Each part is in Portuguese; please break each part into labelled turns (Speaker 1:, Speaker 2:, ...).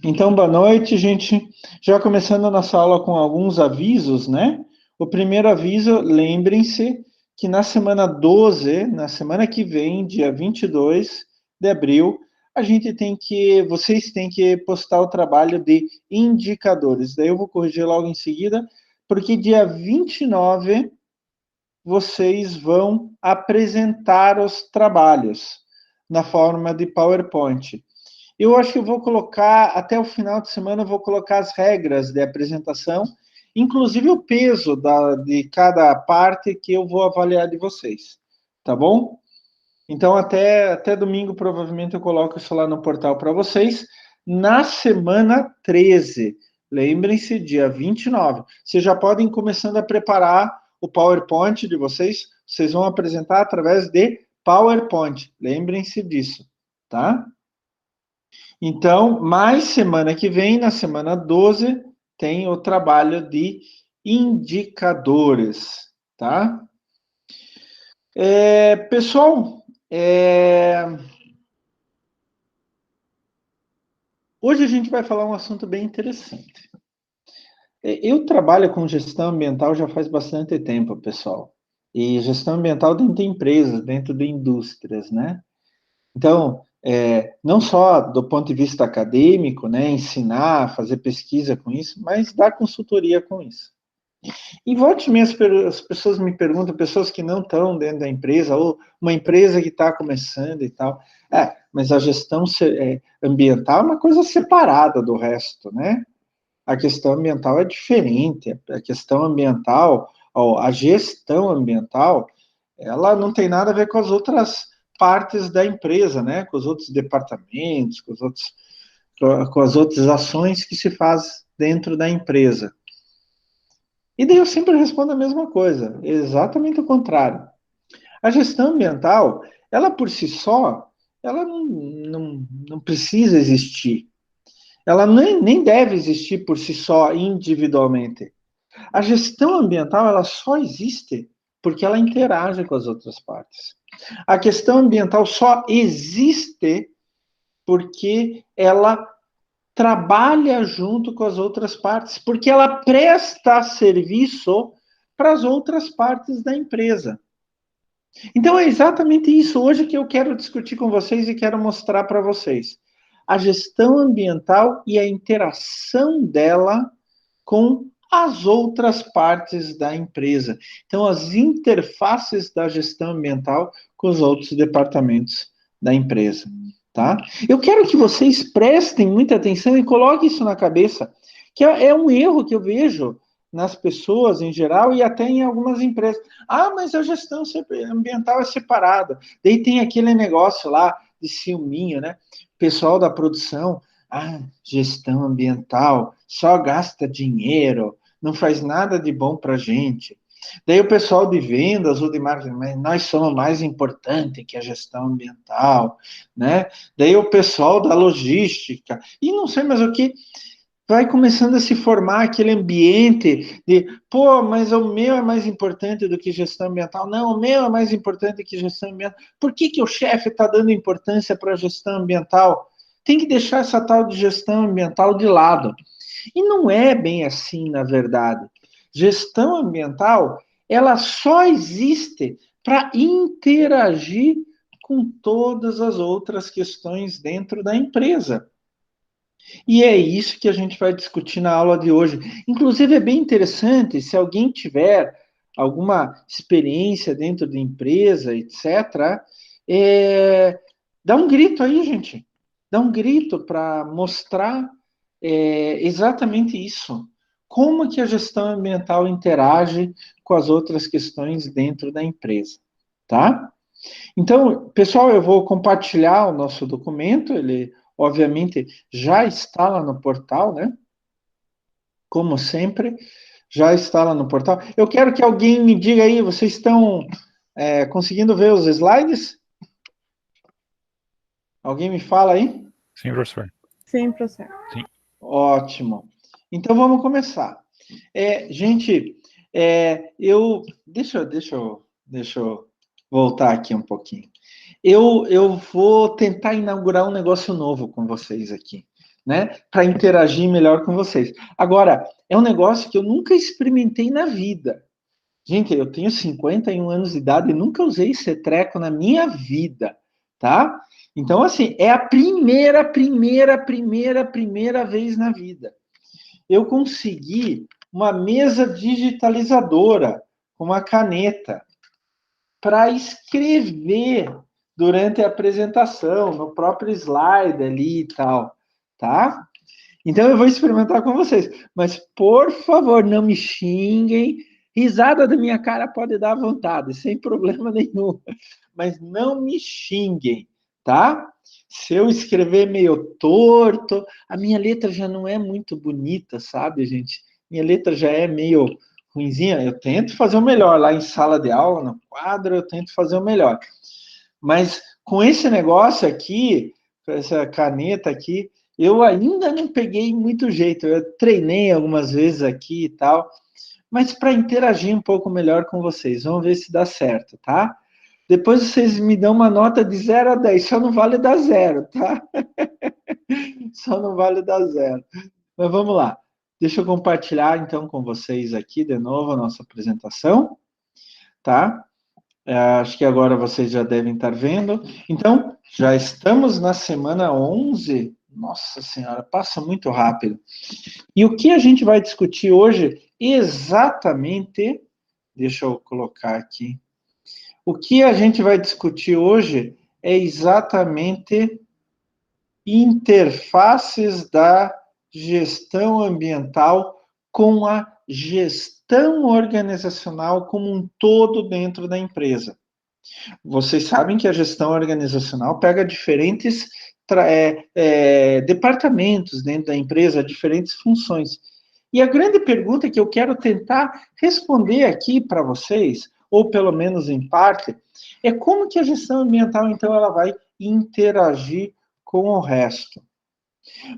Speaker 1: Então, boa noite, gente. Já começando a nossa aula com alguns avisos, né? O primeiro aviso, lembrem-se que na semana 12, na semana que vem, dia 22 de abril, vocês têm que postar o trabalho de indicadores. Daí eu vou corrigir logo em seguida, porque dia 29 vocês vão apresentar os trabalhos na forma de PowerPoint. Eu acho que eu vou colocar, até o final de semana, eu vou colocar as regras de apresentação, inclusive o peso de cada parte que eu vou avaliar de vocês, tá bom? Então, até domingo, provavelmente, eu coloco isso lá no portal para vocês. Na semana 13, lembrem-se, dia 29, vocês já podem ir começando a preparar o PowerPoint de vocês, vocês vão apresentar através de PowerPoint, lembrem-se disso, tá? Então, mais semana que vem, na semana 12, tem o trabalho de indicadores, tá? Pessoal, hoje a gente vai falar um assunto bem interessante. Eu trabalho com gestão ambiental já faz bastante tempo, pessoal. E gestão ambiental dentro de empresas, dentro de indústrias, né? Então, não só do ponto de vista acadêmico, né, ensinar, fazer pesquisa com isso, mas dar consultoria com isso. E volte e meia as pessoas me perguntam, pessoas que não estão dentro da empresa, ou uma empresa que está começando e tal, mas a gestão ambiental é uma coisa separada do resto, né? A questão ambiental é diferente, a questão ambiental, a gestão ambiental, ela não tem nada a ver com as outras partes da empresa, né? Com os outros departamentos, com as outras ações que se faz dentro da empresa. E daí eu sempre respondo a mesma coisa, exatamente o contrário. A gestão ambiental, ela por si só, ela não precisa existir. Ela nem deve existir por si só, individualmente. A gestão ambiental, ela só existe porque ela interage com as outras partes. A questão ambiental só existe porque ela trabalha junto com as outras partes, porque ela presta serviço para as outras partes da empresa. Então é exatamente isso hoje que eu quero discutir com vocês e quero mostrar para vocês. A gestão ambiental e a interação dela com as outras partes da empresa. Então, as interfaces da gestão ambiental com os outros departamentos da empresa, tá? Eu quero que vocês prestem muita atenção e coloquem isso na cabeça, que é um erro que eu vejo nas pessoas em geral e até em algumas empresas. Mas a gestão ambiental é separada. Daí tem aquele negócio lá de ciúminho, né? Pessoal da produção, gestão ambiental, só gasta dinheiro, não faz nada de bom para a gente. Daí o pessoal de vendas ou de marketing, mas nós somos mais importante que a gestão ambiental, né? Daí o pessoal da logística, e não sei mais o que, vai começando a se formar aquele ambiente de, mas o meu é mais importante do que gestão ambiental. Não, o meu é mais importante que gestão ambiental. Por que o chefe está dando importância para a gestão ambiental? Tem que deixar essa tal de gestão ambiental de lado. E não é bem assim, na verdade. Gestão ambiental, ela só existe para interagir com todas as outras questões dentro da empresa. E é isso que a gente vai discutir na aula de hoje. Inclusive, é bem interessante, se alguém tiver alguma experiência dentro de empresa, etc., dá um grito aí, gente. Dá um grito para mostrar exatamente isso. Como que a gestão ambiental interage com as outras questões dentro da empresa, tá? Então, pessoal, eu vou compartilhar o nosso documento, ele, obviamente, já está lá no portal, né? Como sempre, já está lá no portal. Eu quero que alguém me diga aí, vocês estão conseguindo ver os slides? Alguém me fala aí?
Speaker 2: Sim, professor.
Speaker 3: Sim, professor.
Speaker 2: Sim.
Speaker 1: Ótimo. Então, vamos começar. Gente, deixa eu voltar aqui um pouquinho. Eu vou tentar inaugurar um negócio novo com vocês aqui, né? Para interagir melhor com vocês. Agora, é um negócio que eu nunca experimentei na vida. Gente, eu tenho 51 anos de idade e nunca usei esse treco na minha vida, tá? Então, assim, é a primeira vez na vida. Eu consegui uma mesa digitalizadora com uma caneta para escrever durante a apresentação, no próprio slide ali e tal, tá? Então eu vou experimentar com vocês. Mas, por favor, não me xinguem. Risada da minha cara pode dar à vontade, sem problema nenhum. Mas não me xinguem, tá? Se eu escrever meio torto, a minha letra já não é muito bonita, sabe, gente? Minha letra já é meio ruinzinha. Eu tento fazer o melhor lá em sala de aula, no quadro, eu tento fazer o melhor. Mas com esse negócio aqui, com essa caneta aqui, eu ainda não peguei muito jeito. Eu treinei algumas vezes aqui e tal, mas para interagir um pouco melhor com vocês. Vamos ver se dá certo, tá? Depois vocês me dão uma nota de 0 a 10. Só não vale dar zero, tá? Só não vale dar zero. Mas vamos lá. Deixa eu compartilhar então com vocês aqui de novo a nossa apresentação, tá? Acho que agora vocês já devem estar vendo. Então, já estamos na semana 11. Nossa Senhora, passa muito rápido. E o que a gente vai discutir hoje exatamente. Deixa eu colocar aqui. O que a gente vai discutir hoje é exatamente interfaces da gestão ambiental com a gestão organizacional como um todo dentro da empresa. Vocês sabem que a gestão organizacional pega diferentes departamentos dentro da empresa, diferentes funções. E a grande pergunta que eu quero tentar responder aqui para vocês, ou pelo menos em parte, é como que a gestão ambiental, então, ela vai interagir com o resto.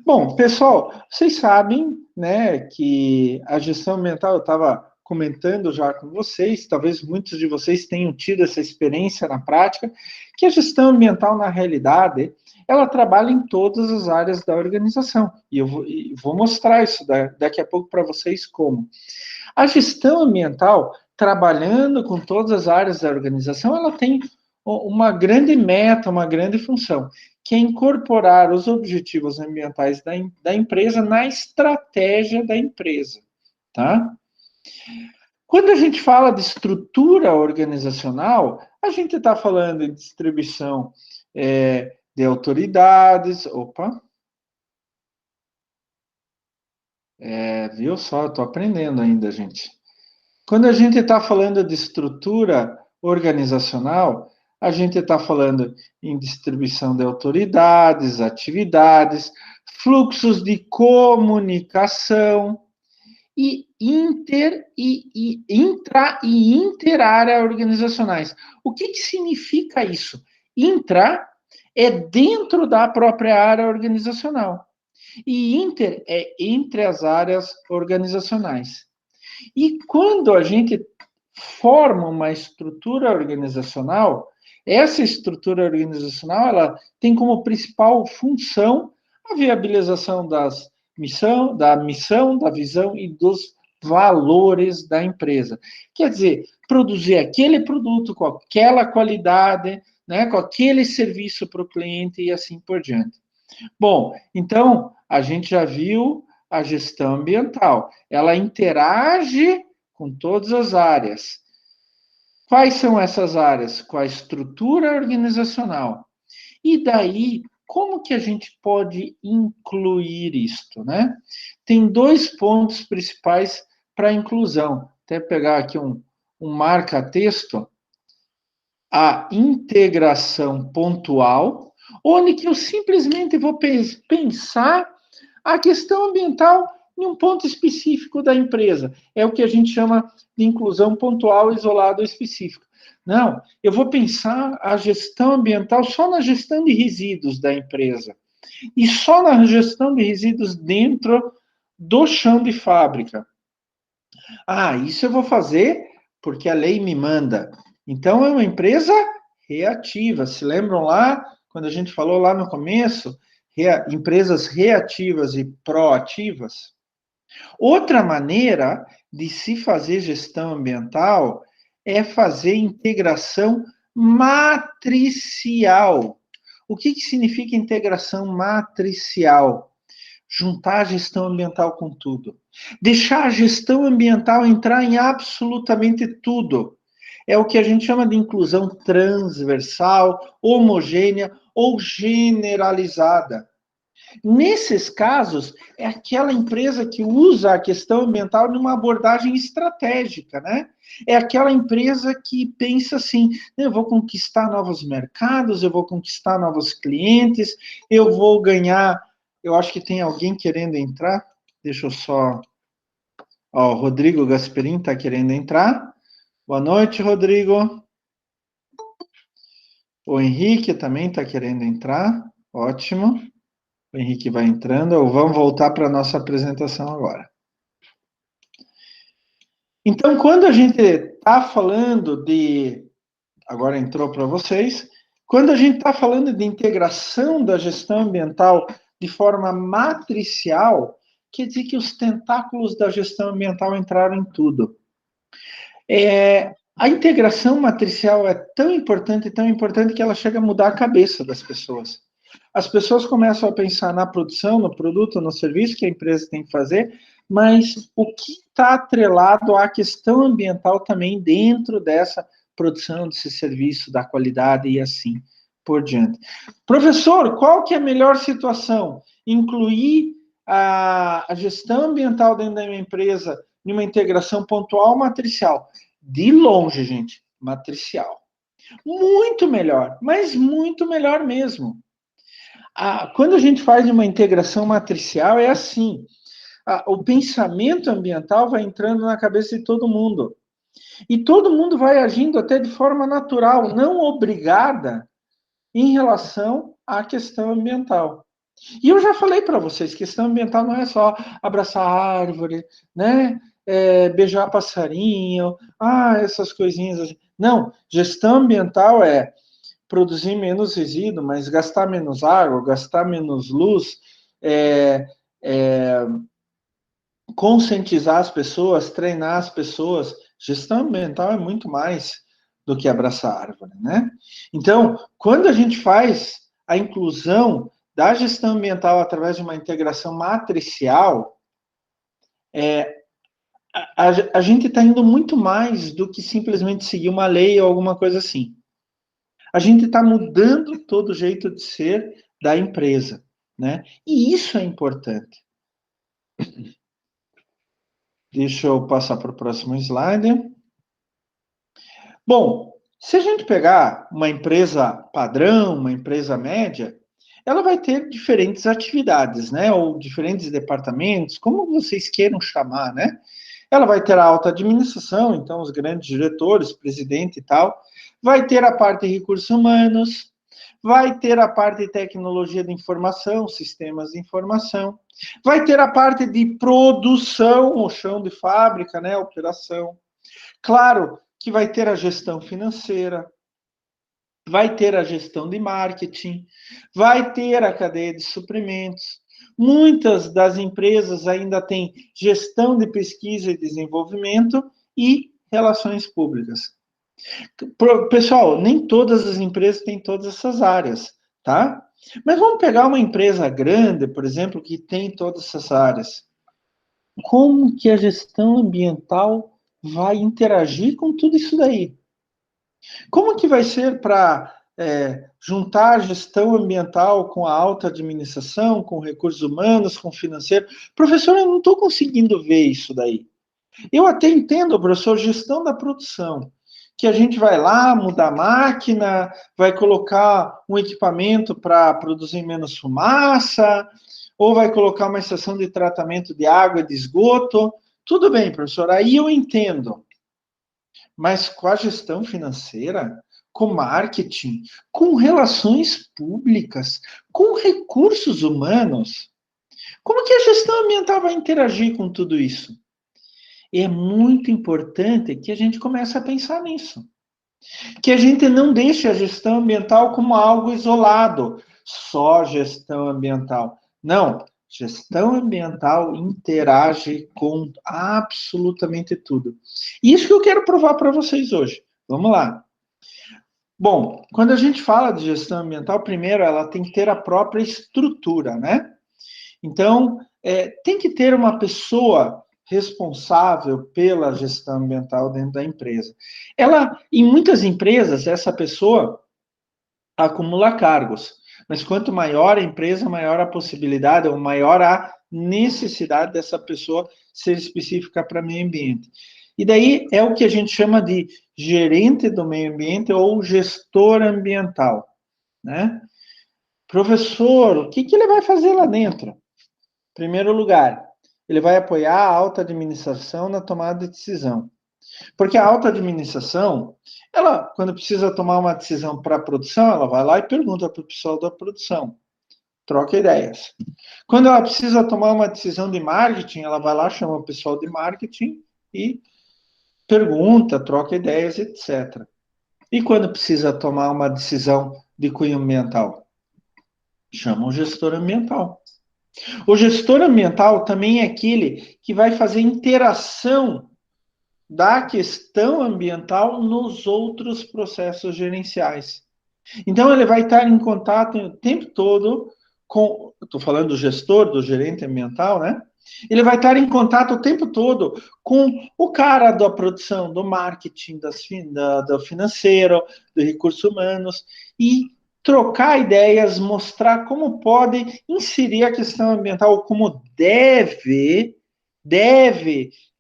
Speaker 1: Bom, pessoal, vocês sabem, né, que a gestão ambiental, eu estava comentando já com vocês, talvez muitos de vocês tenham tido essa experiência na prática, que a gestão ambiental, na realidade, ela trabalha em todas as áreas da organização. E eu vou mostrar isso daqui a pouco para vocês como. A gestão ambiental, trabalhando com todas as áreas da organização, ela tem uma grande meta, uma grande função, que é incorporar os objetivos ambientais da empresa na estratégia da empresa, tá? Quando a gente fala de estrutura organizacional, a gente está falando de distribuição de autoridades. Opa! Viu só? Estou aprendendo ainda, gente. Quando a gente está falando de estrutura organizacional, a gente está falando em distribuição de autoridades, atividades, fluxos de comunicação e intra e interárea organizacionais. O que significa isso? Intra é dentro da própria área organizacional e inter é entre as áreas organizacionais. E quando a gente forma uma estrutura organizacional, essa estrutura organizacional ela tem como principal função a viabilização da missão, da visão e dos valores da empresa. Quer dizer, produzir aquele produto com aquela qualidade, né, com aquele serviço para o cliente e assim por diante. Bom, então a gente já viu a gestão ambiental. Ela interage com todas as áreas. Quais são essas áreas? Com a estrutura organizacional. E daí, como que a gente pode incluir isto, né? Tem dois pontos principais para a inclusão. Até pegar aqui um marca-texto. A integração pontual, onde que eu simplesmente vou pensar a questão ambiental em um ponto específico da empresa. É o que a gente chama de inclusão pontual, isolado ou específico. Não, eu vou pensar a gestão ambiental só na gestão de resíduos da empresa. E só na gestão de resíduos dentro do chão de fábrica. Ah, isso eu vou fazer porque a lei me manda. Então, é uma empresa reativa. Se lembram lá, quando a gente falou lá no começo, empresas reativas e proativas. Outra maneira de se fazer gestão ambiental é fazer integração matricial. O que significa integração matricial? Juntar a gestão ambiental com tudo. Deixar a gestão ambiental entrar em absolutamente tudo. É o que a gente chama de inclusão transversal, homogênea ou generalizada. Nesses casos, é aquela empresa que usa a questão ambiental numa abordagem estratégica, né? É aquela empresa que pensa assim: eu vou conquistar novos mercados, eu vou conquistar novos clientes, eu vou ganhar. Eu acho que tem alguém querendo entrar. Deixa eu só. Ó, o Rodrigo Gasperin está querendo entrar. Boa noite, Rodrigo. O Henrique também está querendo entrar. Ótimo. O Henrique vai entrando. Vamos voltar para a nossa apresentação agora. Então, quando a gente está falando de. Agora entrou para vocês. Quando a gente está falando de integração da gestão ambiental de forma matricial, quer dizer que os tentáculos da gestão ambiental entraram em tudo. A integração matricial é tão importante que ela chega a mudar a cabeça das pessoas. As pessoas começam a pensar na produção, no produto, no serviço que a empresa tem que fazer, mas o que está atrelado à questão ambiental também dentro dessa produção, desse serviço, da qualidade e assim por diante. Professor, qual que é a melhor situação? Incluir a gestão ambiental dentro da minha empresa em uma integração pontual matricial? De longe, gente, matricial. Muito melhor, mas muito melhor mesmo. Quando a gente faz uma integração matricial, é assim: o pensamento ambiental vai entrando na cabeça de todo mundo. E todo mundo vai agindo até de forma natural, não obrigada, em relação à questão ambiental. E eu já falei para vocês, questão ambiental não é só abraçar árvore, né? Beijar passarinho, essas coisinhas assim. Não, gestão ambiental é produzir menos resíduo, mas gastar menos água, gastar menos luz, é, é, conscientizar as pessoas, treinar as pessoas. Gestão ambiental é muito mais do que abraçar árvore, né? Então, quando a gente faz a inclusão da gestão ambiental através de uma integração matricial, a gente está indo muito mais do que simplesmente seguir uma lei ou alguma coisa assim. A gente está mudando todo o jeito de ser da empresa, né? E isso é importante. Deixa eu passar para o próximo slide. Bom, se a gente pegar uma empresa padrão, uma empresa média, ela vai ter diferentes atividades, né? Ou diferentes departamentos, como vocês queiram chamar, né? Ela vai ter a alta administração, então os grandes diretores, presidente e tal. Vai ter a parte de recursos humanos, vai ter a parte de tecnologia de informação, sistemas de informação, vai ter a parte de produção, o chão de fábrica, né? Operação. Claro que vai ter a gestão financeira, vai ter a gestão de marketing, vai ter a cadeia de suprimentos. Muitas das empresas ainda têm gestão de pesquisa e desenvolvimento e relações públicas. Pessoal, nem todas as empresas têm todas essas áreas, tá? Mas vamos pegar uma empresa grande, por exemplo, que tem todas essas áreas. Como que a gestão ambiental vai interagir com tudo isso daí? Como que vai ser para juntar a gestão ambiental com a alta administração, com recursos humanos, com financeiro? Professor, eu não estou conseguindo ver isso daí. Eu até entendo, professor, gestão da produção, que a gente vai lá, mudar a máquina, vai colocar um equipamento para produzir menos fumaça, ou vai colocar uma estação de tratamento de água e de esgoto. Tudo bem, professor, aí eu entendo. Mas com a gestão financeira, com marketing, com relações públicas, com recursos humanos, como que a gestão ambiental vai interagir com tudo isso? É muito importante que a gente comece a pensar nisso. Que a gente não deixe a gestão ambiental como algo isolado, só gestão ambiental. Não, gestão ambiental interage com absolutamente tudo. Isso que eu quero provar para vocês hoje. Vamos lá. Bom, quando a gente fala de gestão ambiental, primeiro ela tem que ter a própria estrutura, né? Então, tem que ter uma pessoa responsável pela gestão ambiental dentro da empresa. Em muitas empresas, essa pessoa acumula cargos, mas quanto maior a empresa, maior a possibilidade, ou maior a necessidade dessa pessoa ser específica para meio ambiente. E daí é o que a gente chama de gerente do meio ambiente ou gestor ambiental, né? Professor, o que ele vai fazer lá dentro? Em primeiro lugar, ele vai apoiar a alta administração na tomada de decisão. Porque a alta administração, ela, quando precisa tomar uma decisão para a produção, ela vai lá e pergunta para o pessoal da produção, troca ideias. Quando ela precisa tomar uma decisão de marketing, ela vai lá, chama o pessoal de marketing e pergunta, troca ideias, etc. E quando precisa tomar uma decisão de cunho ambiental? Chama o gestor ambiental. O gestor ambiental também é aquele que vai fazer interação da questão ambiental nos outros processos gerenciais. Então, ele vai estar em contato o tempo todo com, estou falando do gestor, do gerente ambiental, né? Ele vai estar em contato o tempo todo com o cara da produção, do marketing, do financeiro, do recursos humanos, e trocar ideias, mostrar como pode inserir a questão ambiental, como deve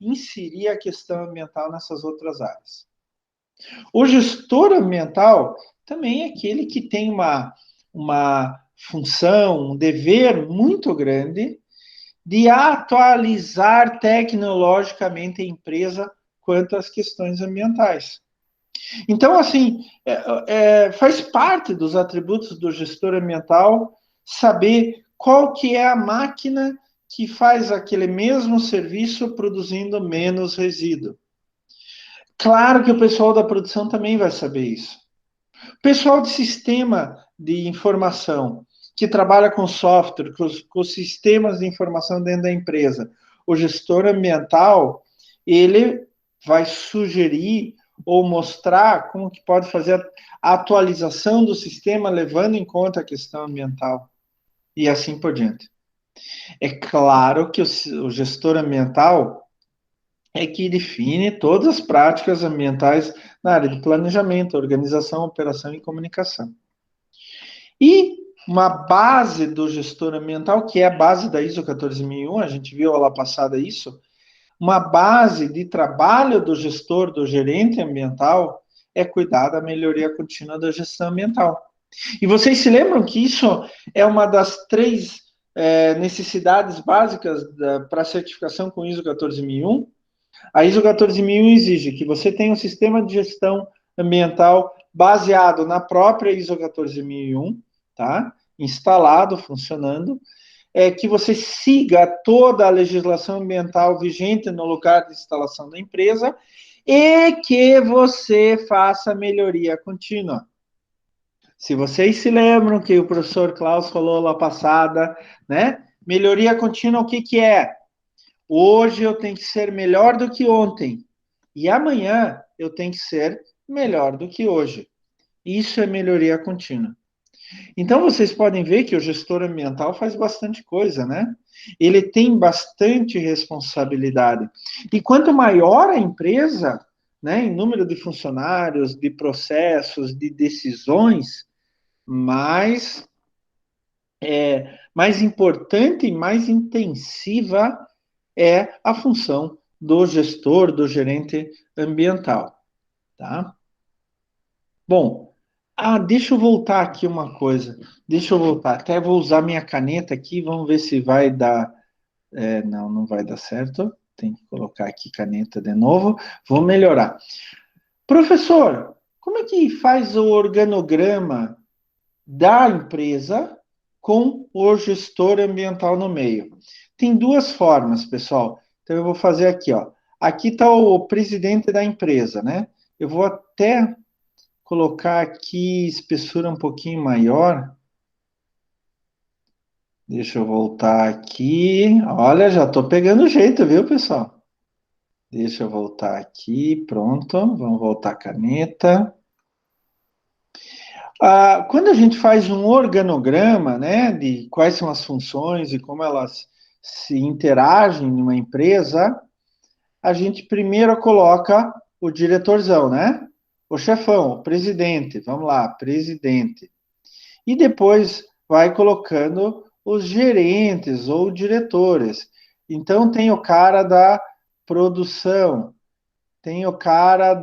Speaker 1: inserir a questão ambiental nessas outras áreas. O gestor ambiental também é aquele que tem uma função, um dever muito grande de atualizar tecnologicamente a empresa quanto às questões ambientais. Então, assim, faz parte dos atributos do gestor ambiental saber qual que é a máquina que faz aquele mesmo serviço produzindo menos resíduo. Claro que o pessoal da produção também vai saber isso. O pessoal de sistema de informação, que trabalha com software, com sistemas de informação dentro da empresa, o gestor ambiental, ele vai sugerir ou mostrar como que pode fazer a atualização do sistema levando em conta a questão ambiental e assim por diante. É claro que o gestor ambiental é que define todas as práticas ambientais na área de planejamento, organização, operação e comunicação. E uma base do gestor ambiental, que é a base da ISO 14001, a gente viu lá passada isso, uma base de trabalho do gestor, do gerente ambiental, é cuidar da melhoria contínua da gestão ambiental. E vocês se lembram que isso é uma das três necessidades básicas para a certificação com ISO 14001? A ISO 14001 exige que você tenha um sistema de gestão ambiental baseado na própria ISO 14001, tá? Instalado, funcionando, que você siga toda a legislação ambiental vigente no lugar de instalação da empresa e que você faça melhoria contínua. Se vocês se lembram que o professor Klaus falou lá passada, né? Melhoria contínua, o que que é? Hoje eu tenho que ser melhor do que ontem. E amanhã eu tenho que ser melhor do que hoje. Isso é melhoria contínua. Então vocês podem ver que o gestor ambiental faz bastante coisa, né? Ele tem bastante responsabilidade. E quanto maior a empresa, né, em número de funcionários, de processos, de decisões, mais importante e mais intensiva é a função do gestor, do gerente ambiental, tá? Bom, deixa eu voltar aqui uma coisa. Deixa eu voltar. Até vou usar minha caneta aqui, vamos ver se vai dar. Não, não vai dar certo. Tem que colocar aqui caneta de novo. Vou melhorar. Professor, como é que faz o organograma da empresa com o gestor ambiental no meio? Tem duas formas, pessoal. Então, eu vou fazer aqui, ó. Aqui está o presidente da empresa, né? Eu vou até colocar aqui espessura um pouquinho maior, Deixa eu voltar aqui. Olha, já estou pegando o jeito, viu, pessoal? Deixa eu voltar aqui, pronto. Vamos voltar a caneta. Quando a gente faz um organograma, né, de quais são as funções e como elas se interagem numa empresa, a gente primeiro coloca o diretorzão, né? O chefão, o presidente, vamos lá, presidente. E depois vai colocando os gerentes ou diretores. Então tem o cara da produção, tem o cara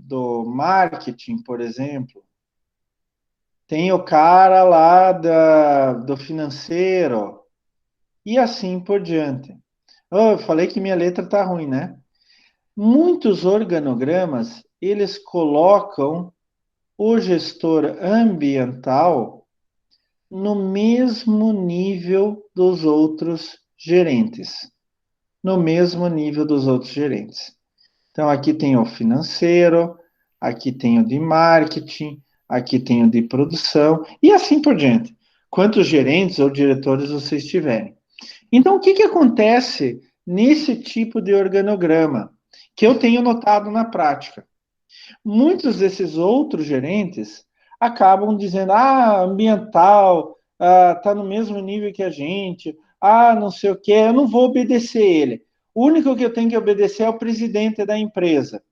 Speaker 1: do marketing, por exemplo, tem o cara lá do financeiro, e assim por diante. Oh, eu falei que minha letra tá ruim, né? Muitos organogramas, eles colocam o gestor ambiental no mesmo nível dos outros gerentes. No mesmo nível dos outros gerentes. Então, aqui tem o financeiro, aqui tem o de marketing, aqui tem o de produção, e assim por diante. Quantos gerentes ou diretores vocês tiverem. Então, o que acontece nesse tipo de organograma? Que eu tenho notado na prática. Muitos desses outros gerentes acabam dizendo: ambiental, está no mesmo nível que a gente, não sei o que, eu não vou obedecer ele. O único que eu tenho que obedecer é o presidente da empresa.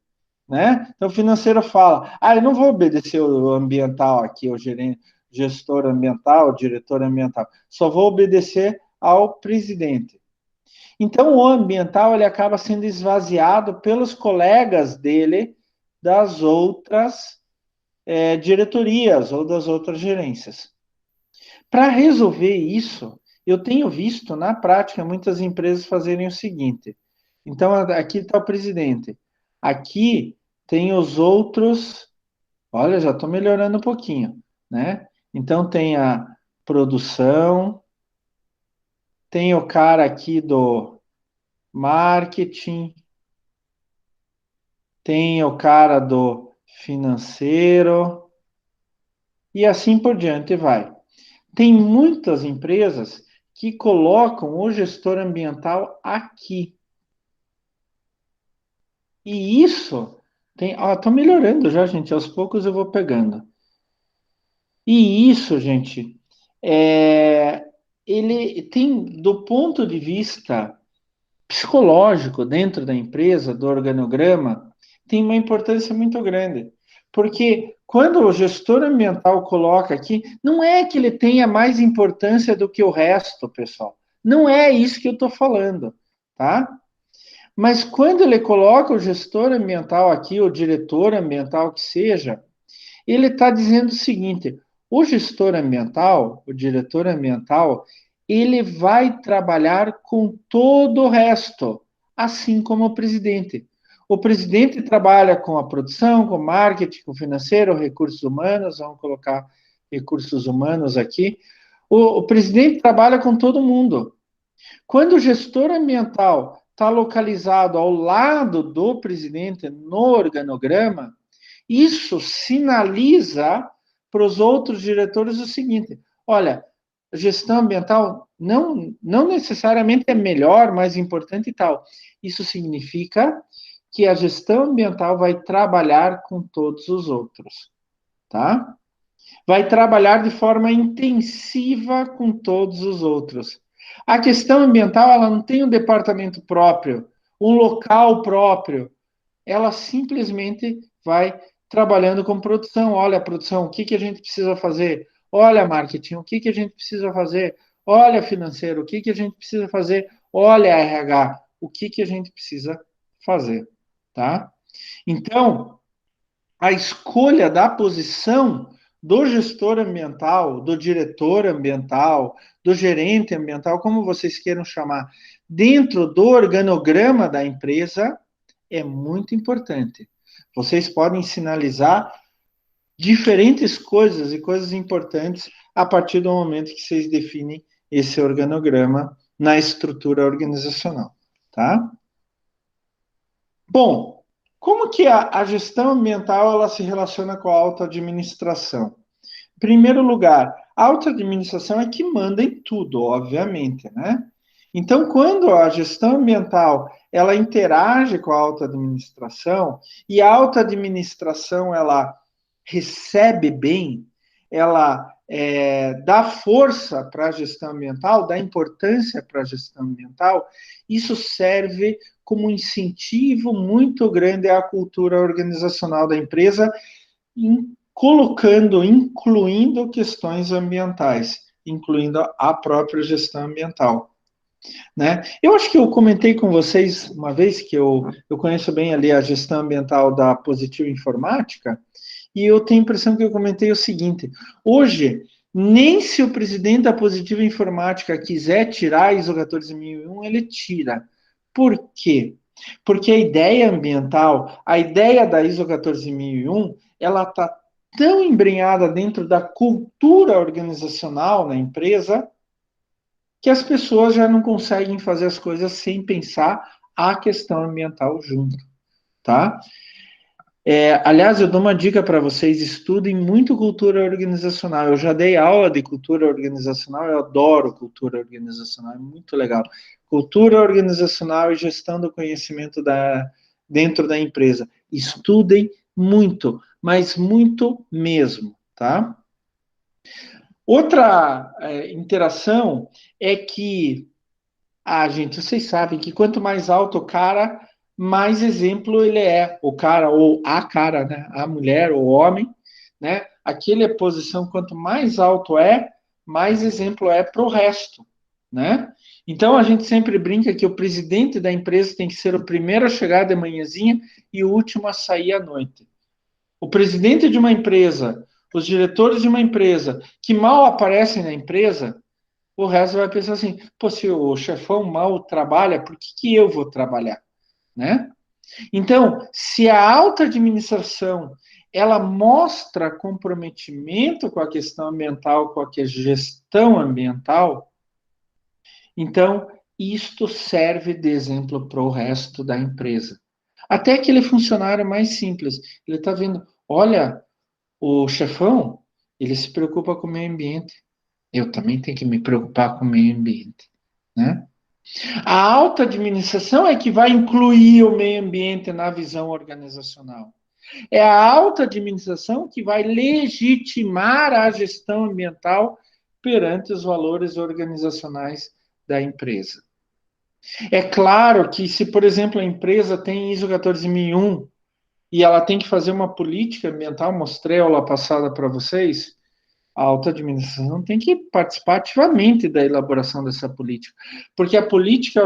Speaker 1: Né? Então, o financeiro fala: eu não vou obedecer o ambiental aqui, o gerente, gestor ambiental, o diretor ambiental, só vou obedecer ao presidente. Então, o ambiental ele acaba sendo esvaziado pelos colegas dele das outras diretorias ou das outras gerências. Para resolver isso, eu tenho visto na prática muitas empresas fazerem o seguinte. Então, aqui está o presidente. Aqui tem os outros. Olha, já estou melhorando um pouquinho, né? Então, tem a produção, tem o cara aqui do marketing, tem o cara do financeiro, e assim por diante vai. Tem muitas empresas que colocam o gestor ambiental aqui. E isso tem. Estou melhorando já, gente. Aos poucos eu vou pegando. E isso, gente, ele tem, do ponto de vista psicológico dentro da empresa, do organograma, tem uma importância muito grande. Porque quando o gestor ambiental coloca aqui, não é que ele tenha mais importância do que o resto, pessoal. Não é isso que eu estou falando, tá? Mas quando ele coloca o gestor ambiental aqui, o diretor ambiental que seja, ele está dizendo o seguinte: o gestor ambiental, o diretor ambiental, ele vai trabalhar com todo o resto, assim como o presidente. O presidente trabalha com a produção, com o marketing, com o financeiro, recursos humanos, vamos colocar recursos humanos aqui. O presidente trabalha com todo mundo. Quando o gestor ambiental está localizado ao lado do presidente no organograma, isso sinaliza para os outros diretores o seguinte: olha, gestão ambiental não necessariamente é melhor, mais importante e tal. Isso significa que a gestão ambiental vai trabalhar com todos os outros, tá? Vai trabalhar de forma intensiva com todos os outros. A questão ambiental, ela não tem um departamento próprio, um local próprio, ela simplesmente vai trabalhando com produção. Olha, produção, o que a gente precisa fazer? Olha, marketing, o que a gente precisa fazer? Olha, financeiro, o que a gente precisa fazer? Olha, RH, o que a gente precisa fazer, tá? Então, a escolha da posição do gestor ambiental, do diretor ambiental, do gerente ambiental, como vocês queiram chamar, dentro do organograma da empresa, é muito importante. Vocês podem sinalizar diferentes coisas e coisas importantes a partir do momento que vocês definem esse organograma na estrutura organizacional, tá? Bom, como que a gestão ambiental ela se relaciona com a autoadministração? Em primeiro lugar, A alta administração é que manda em tudo, obviamente, né? Então, quando a gestão ambiental ela interage com a alta administração e a alta administração ela recebe bem, ela dá força para a gestão ambiental, dá importância para a gestão ambiental, isso serve como um incentivo muito grande à cultura organizacional da empresa, incluindo questões ambientais, incluindo a própria gestão ambiental. Né? Eu acho que eu comentei com vocês uma vez que eu conheço bem ali a gestão ambiental da Positivo Informática, e eu tenho a impressão que eu comentei o seguinte: hoje, nem se o presidente da Positivo Informática quiser tirar a ISO 14001, ele tira. Por quê? Porque a ideia ambiental, a ideia da ISO 14001, ela está tão embrenhada dentro da cultura organizacional na empresa que as pessoas já não conseguem fazer as coisas sem pensar a questão ambiental junto, tá? Aliás, eu dou uma dica para vocês: estudem muito cultura organizacional. Eu já dei aula de cultura organizacional, eu adoro cultura organizacional, é muito legal. Cultura organizacional e gestão do conhecimento dentro da empresa. Estudem muito, mas muito mesmo, tá? Outra interação é que, gente, vocês sabem que quanto mais alto o cara, mais exemplo ele é. O cara, ou a cara, né? A mulher, ou o homem, né? Aquele é posição, quanto mais alto é, mais exemplo é para o resto, né? Então a gente sempre brinca que o presidente da empresa tem que ser o primeiro a chegar de manhãzinha e o último a sair à noite. O presidente de uma empresa, os diretores de uma empresa que mal aparecem na empresa, o resto vai pensar assim: pô, se o chefão mal trabalha, por que eu vou trabalhar, né? Então, se a alta administração ela mostra comprometimento com a questão ambiental, com a gestão ambiental, então isto serve de exemplo para o resto da empresa. Até aquele funcionário mais simples, ele está vendo, olha, o chefão, ele se preocupa com o meio ambiente. Eu também tenho que me preocupar com o meio ambiente, né? A alta administração é que vai incluir o meio ambiente na visão organizacional. É a alta administração que vai legitimar a gestão ambiental perante os valores organizacionais da empresa. É claro que se, por exemplo, a empresa tem ISO 14001 e ela tem que fazer uma política ambiental, mostrei a aula passada para vocês, a alta administração tem que participar ativamente da elaboração dessa política, porque a política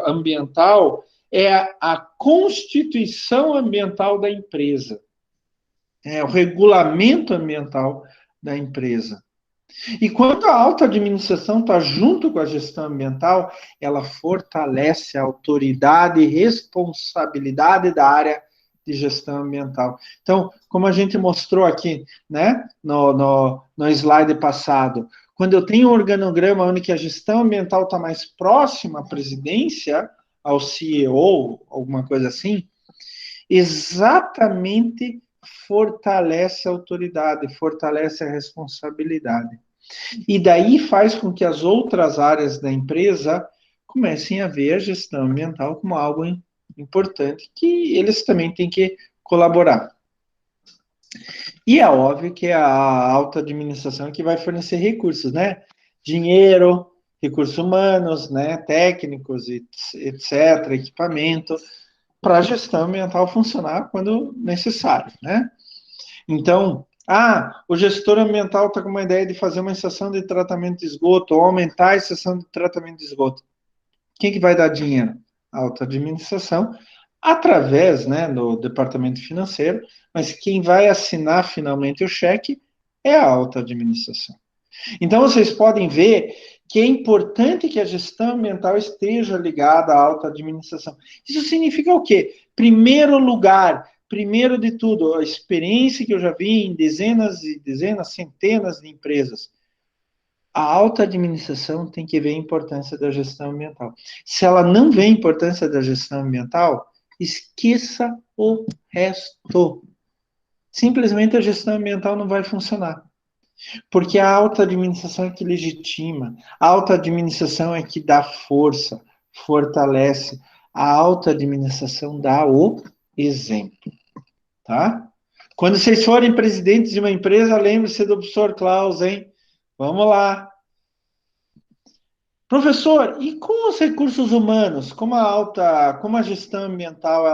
Speaker 1: ambiental é a constituição ambiental da empresa, é o regulamento ambiental da empresa. E quando a alta administração está junto com a gestão ambiental, ela fortalece a autoridade e responsabilidade da área de gestão ambiental. Então, como a gente mostrou aqui, né, no slide passado, quando eu tenho um organograma onde a gestão ambiental está mais próxima à presidência, ao CEO, alguma coisa assim, exatamente fortalece a autoridade, fortalece a responsabilidade. E daí faz com que as outras áreas da empresa comecem a ver a gestão ambiental como algo importante, que eles também têm que colaborar. E é óbvio que a alta administração é que vai fornecer recursos, né? Dinheiro, recursos humanos, né? Técnicos, etc., equipamento, para a gestão ambiental funcionar quando necessário, né? Então, o gestor ambiental está com uma ideia de fazer uma estação de tratamento de esgoto, ou aumentar a estação de tratamento de esgoto. Quem que vai dar dinheiro? A alta administração, através, né, do departamento financeiro, mas quem vai assinar finalmente o cheque é a alta administração. Então, vocês podem ver que é importante que a gestão ambiental esteja ligada à alta administração. Isso significa o quê? Primeiro lugar, primeiro de tudo, a experiência que eu já vi em dezenas e dezenas, centenas de empresas. A alta administração tem que ver a importância da gestão ambiental. Se ela não vê a importância da gestão ambiental, esqueça o resto. Simplesmente a gestão ambiental não vai funcionar. Porque a alta administração é que legitima, a alta administração é que dá força, fortalece, a alta administração dá o exemplo, tá? Quando vocês forem presidentes de uma empresa, lembre-se do professor Klaus, hein? Vamos lá. Professor, e com os recursos humanos, como a gestão ambiental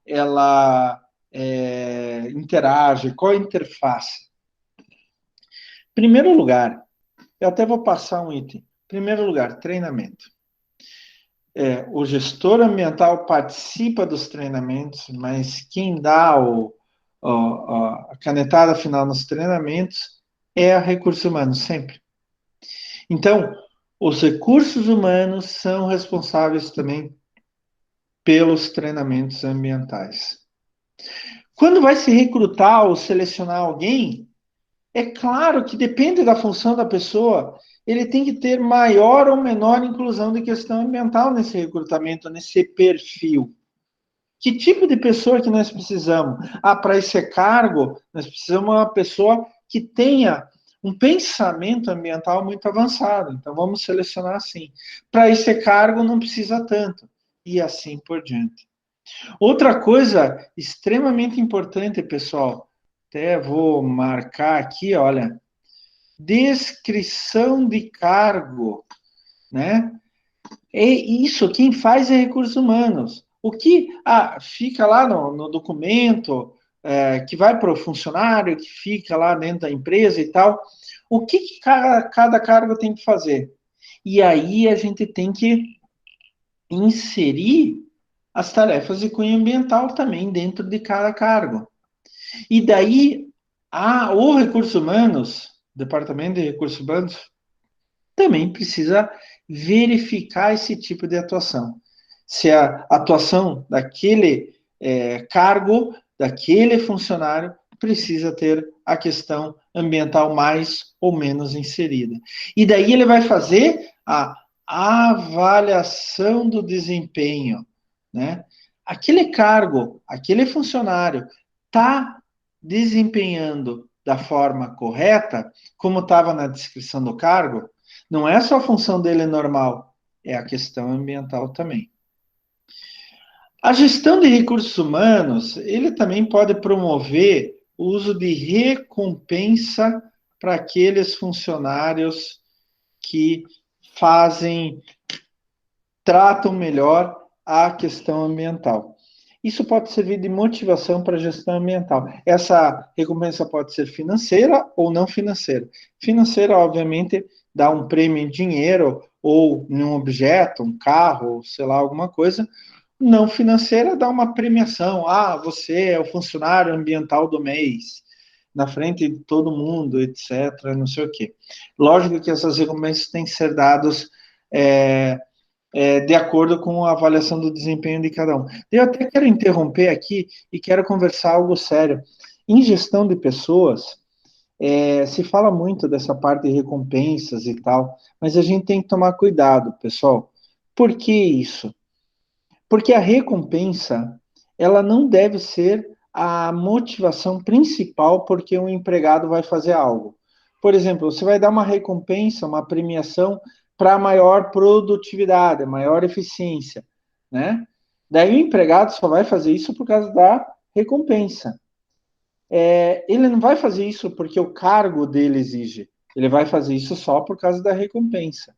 Speaker 1: ela interage, qual a interface? Primeiro lugar, eu até vou passar um item. Primeiro lugar, treinamento. O gestor ambiental participa dos treinamentos, mas quem dá a canetada final nos treinamentos é a recursos humanos, sempre. Então, os recursos humanos são responsáveis também pelos treinamentos ambientais. Quando vai se recrutar ou selecionar alguém, é claro que depende da função da pessoa, ele tem que ter maior ou menor inclusão de questão ambiental nesse recrutamento, nesse perfil. Que tipo de pessoa que nós precisamos? Para esse cargo, nós precisamos de uma pessoa que tenha um pensamento ambiental muito avançado. Então, vamos selecionar assim. Para esse cargo, não precisa tanto. E assim por diante. Outra coisa extremamente importante, pessoal, até vou marcar aqui, olha, descrição de cargo, né? É isso, quem faz é recursos humanos. O que fica lá no documento, que vai para o funcionário, que fica lá dentro da empresa e tal, o que cada cargo tem que fazer? E aí a gente tem que inserir as tarefas de cunho ambiental também dentro de cada cargo. E daí, o Recursos Humanos, Departamento de Recursos Humanos, também precisa verificar esse tipo de atuação. Se a atuação daquele cargo, daquele funcionário, precisa ter a questão ambiental mais ou menos inserida. E daí ele vai fazer a avaliação do desempenho, né? Aquele cargo, aquele funcionário está desempenhando da forma correta, como estava na descrição do cargo, não é só a função dele normal, é a questão ambiental também. A gestão de recursos humanos, ele também pode promover o uso de recompensa para aqueles funcionários que tratam melhor a questão ambiental. Isso pode servir de motivação para a gestão ambiental. Essa recompensa pode ser financeira ou não financeira. Financeira, obviamente, dá um prêmio em dinheiro ou em um objeto, um carro, sei lá, alguma coisa. Não financeira dá uma premiação. Você é o funcionário ambiental do mês, na frente de todo mundo, etc. Não sei o quê. Lógico que essas recompensas têm que ser dadas de acordo com a avaliação do desempenho de cada um. Eu até quero interromper aqui e quero conversar algo sério. Em gestão de pessoas, se fala muito dessa parte de recompensas e tal, mas a gente tem que tomar cuidado, pessoal. Por que isso? Porque a recompensa, ela não deve ser a motivação principal porque um empregado vai fazer algo. Por exemplo, você vai dar uma recompensa, uma premiação para maior produtividade, maior eficiência, né? Daí o empregado só vai fazer isso por causa da recompensa. Ele não vai fazer isso porque o cargo dele exige. Ele vai fazer isso só por causa da recompensa.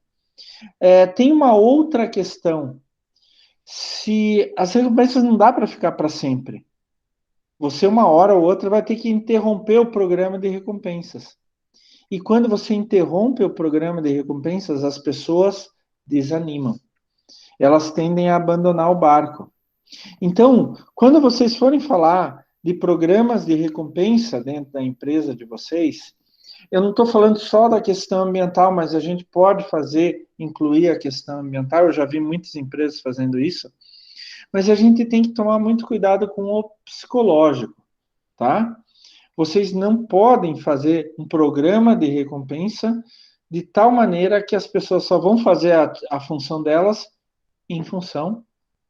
Speaker 1: Tem uma outra questão. Se as recompensas não dá para ficar para sempre, você uma hora ou outra vai ter que interromper o programa de recompensas. E quando você interrompe o programa de recompensas, as pessoas desanimam. Elas tendem a abandonar o barco. Então, quando vocês forem falar de programas de recompensa dentro da empresa de vocês, eu não estou falando só da questão ambiental, mas a gente pode incluir a questão ambiental. Eu já vi muitas empresas fazendo isso. Mas a gente tem que tomar muito cuidado com o psicológico, tá? Vocês não podem fazer um programa de recompensa de tal maneira que as pessoas só vão fazer a função delas em função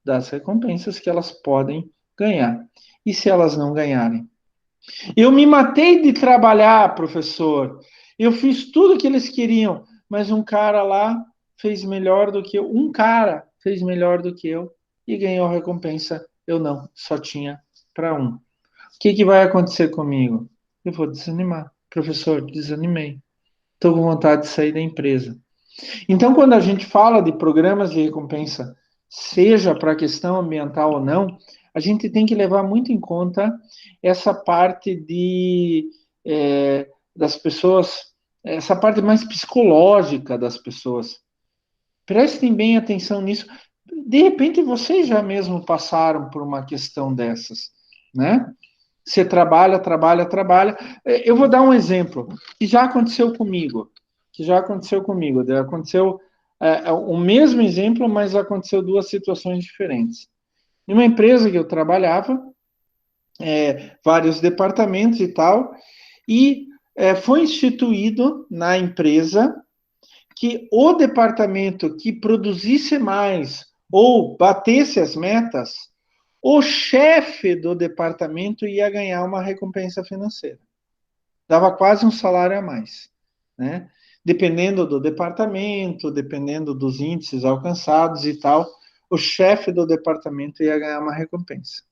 Speaker 1: das recompensas que elas podem ganhar. E se elas não ganharem? Eu me matei de trabalhar, professor. Eu fiz tudo o que eles queriam, mas um cara lá fez melhor do que eu. Um cara fez melhor do que eu e ganhou a recompensa. Eu não, só tinha para um. O que vai acontecer comigo? Eu vou desanimar. Professor, desanimei. Estou com vontade de sair da empresa. Então, quando a gente fala de programas de recompensa, seja para a questão ambiental ou não, a gente tem que levar muito em conta essa parte das pessoas, essa parte mais psicológica das pessoas. Prestem bem atenção nisso. De repente, vocês já mesmo passaram por uma questão dessas, né? Você trabalha, trabalha, trabalha. Eu vou dar um exemplo que já aconteceu comigo. Aconteceu o mesmo exemplo, mas aconteceu duas situações diferentes. Em uma empresa que eu trabalhava, vários departamentos e tal, e foi instituído na empresa que o departamento que produzisse mais ou batesse as metas, o chefe do departamento ia ganhar uma recompensa financeira. Dava quase um salário a mais, né? Dependendo do departamento, dependendo dos índices alcançados e tal, o chefe do departamento ia ganhar uma recompensa.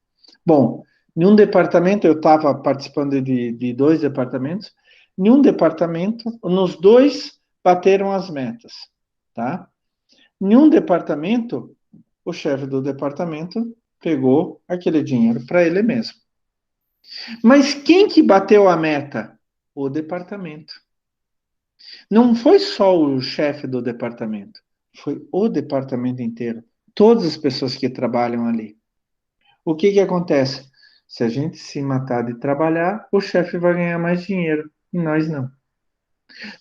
Speaker 1: Bom, em um departamento, eu estava participando de dois departamentos, em um departamento, nos dois bateram as metas, tá? Em um departamento, o chefe do departamento pegou aquele dinheiro para ele mesmo. Mas quem que bateu a meta? O departamento. Não foi só o chefe do departamento, foi o departamento inteiro, todas as pessoas que trabalham ali. O que acontece? Se a gente se matar de trabalhar, o chefe vai ganhar mais dinheiro e nós não.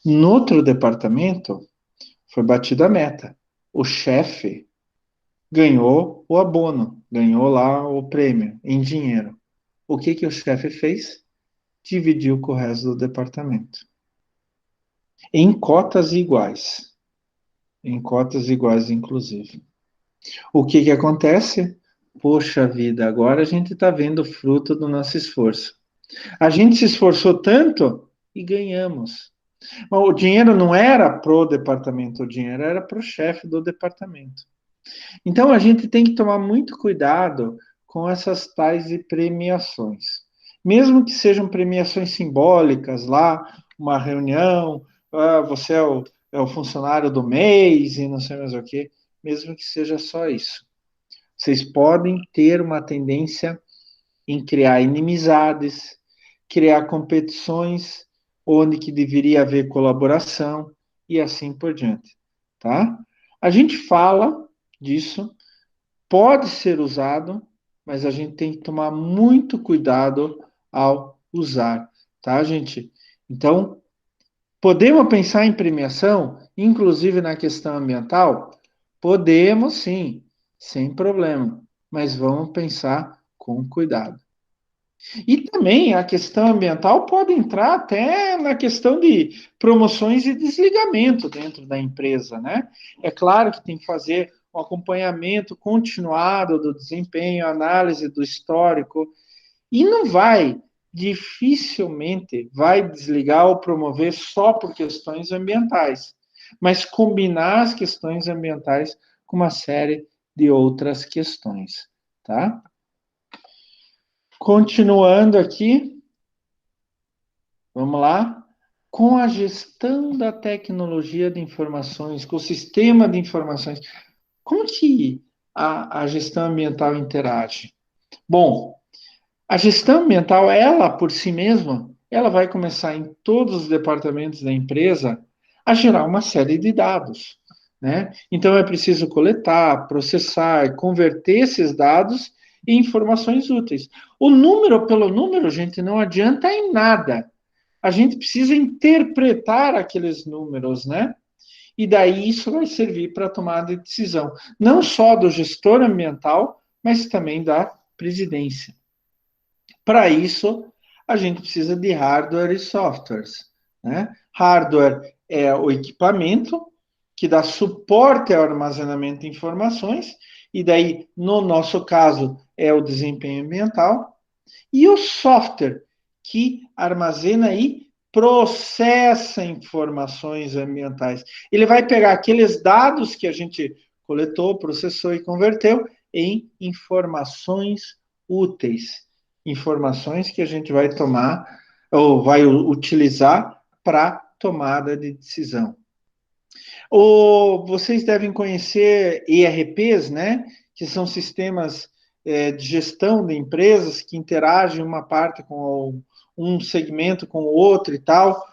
Speaker 1: No outro departamento, foi batida a meta. O chefe ganhou o abono, ganhou lá o prêmio em dinheiro. O que o chefe fez? Dividiu com o resto do departamento. Em cotas iguais. Em cotas iguais, inclusive. O que acontece? Poxa vida, agora a gente está vendo o fruto do nosso esforço. A gente se esforçou tanto e ganhamos. Mas o dinheiro não era pro departamento, o dinheiro era pro chefe do departamento. Então a gente tem que tomar muito cuidado com essas tais de premiações. Mesmo que sejam premiações simbólicas lá, uma reunião, você é o funcionário do mês e não sei mais o quê, mesmo que seja só isso. Vocês podem ter uma tendência em criar inimizades, criar competições onde que deveria haver colaboração e assim por diante, tá? A gente fala disso, pode ser usado, mas a gente tem que tomar muito cuidado ao usar, tá, gente? Então, podemos pensar em premiação, inclusive na questão ambiental? Podemos sim, sem problema, mas vamos pensar com cuidado. E também a questão ambiental pode entrar até na questão de promoções e desligamento dentro da empresa, né? É claro que tem que fazer um acompanhamento continuado do desempenho, análise do histórico, e não vai, dificilmente vai desligar ou promover só por questões ambientais, mas combinar as questões ambientais com uma série de outras questões, tá? Continuando aqui, vamos lá. Com a gestão da tecnologia de informações, com o sistema de informações, como que a gestão ambiental interage? Bom, a gestão ambiental, ela por si mesma, ela vai começar em todos os departamentos da empresa a gerar uma série de dados, né? Então é preciso coletar, processar, converter esses dados em informações úteis. O número pelo número, gente, não adianta em nada. A gente precisa interpretar aqueles números, né? E daí isso vai servir para tomada de decisão, não só do gestor ambiental, mas também da presidência. Para isso, a gente precisa de hardware e softwares, né? Hardware é o equipamento que dá suporte ao armazenamento de informações, e daí, no nosso caso, é o desempenho ambiental, e o software, que armazena e processa informações ambientais. Ele vai pegar aqueles dados que a gente coletou, processou e converteu em informações úteis, informações que a gente vai tomar ou vai utilizar para tomada de decisão. Vocês devem conhecer ERPs, né? Que são sistemas de gestão de empresas que interagem uma parte com um segmento com o outro e tal.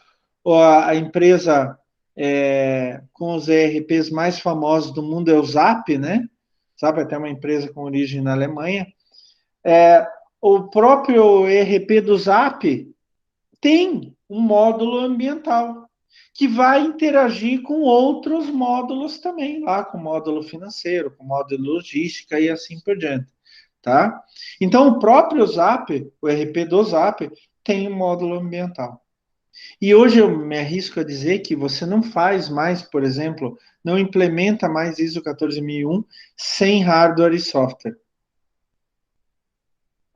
Speaker 1: A empresa com os ERPs mais famosos do mundo é o SAP, né? SAP é até uma empresa com origem na Alemanha. O próprio ERP do SAP tem um módulo ambiental que vai interagir com outros módulos também, lá com módulo financeiro, com módulo logística e assim por diante, tá? Então, o próprio ZAP, o RP do ZAP, tem um módulo ambiental. E hoje eu me arrisco a dizer que você não faz mais, por exemplo, não implementa mais ISO 14001 sem hardware e software.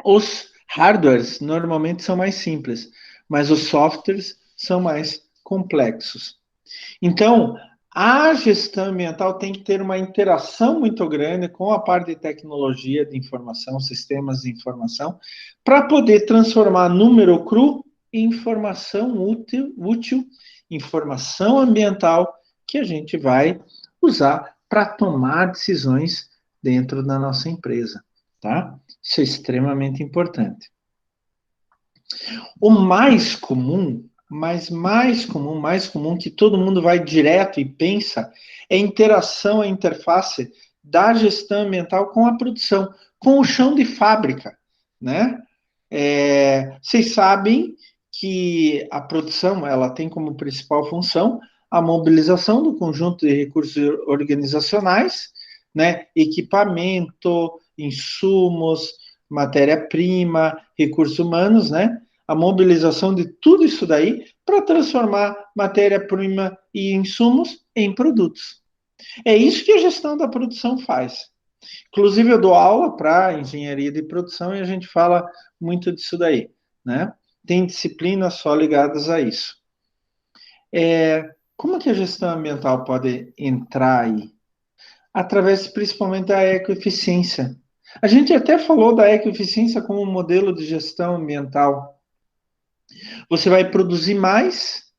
Speaker 1: Os hardwares normalmente são mais simples, mas os softwares são mais complexos. Então, a gestão ambiental tem que ter uma interação muito grande com a parte de tecnologia de informação, sistemas de informação, para poder transformar número cru em informação útil, informação ambiental que a gente vai usar para tomar decisões dentro da nossa empresa, tá? Isso é extremamente importante. O mais comum, mas mais comum que todo mundo vai direto e pensa é a interação, a interface da gestão ambiental com a produção, com o chão de fábrica, né? Vocês sabem que a produção ela tem como principal função a mobilização do conjunto de recursos organizacionais, né? Equipamento, insumos, matéria-prima, recursos humanos, né? A mobilização de tudo isso daí para transformar matéria-prima e insumos em produtos. É isso que a gestão da produção faz. Inclusive, eu dou aula para engenharia de produção e a gente fala muito disso daí, né? Tem disciplinas só ligadas a isso. Como que a gestão ambiental pode entrar aí? Através principalmente da ecoeficiência. A gente até falou da ecoeficiência como um modelo de gestão ambiental. Você vai produzir mais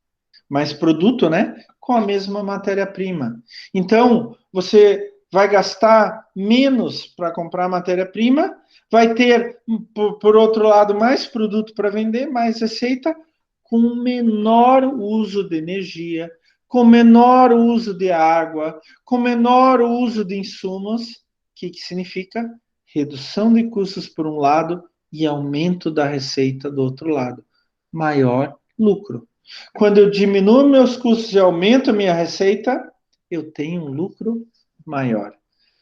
Speaker 1: produto, né? Com a mesma matéria-prima. Então, você vai gastar menos para comprar matéria-prima, vai ter, por outro lado, mais produto para vender, mais receita, com menor uso de energia, com menor uso de água, com menor uso de insumos. O que significa? Redução de custos por um lado e aumento da receita do outro lado. Maior lucro. Quando eu diminuo meus custos e aumento minha receita, eu tenho um lucro maior.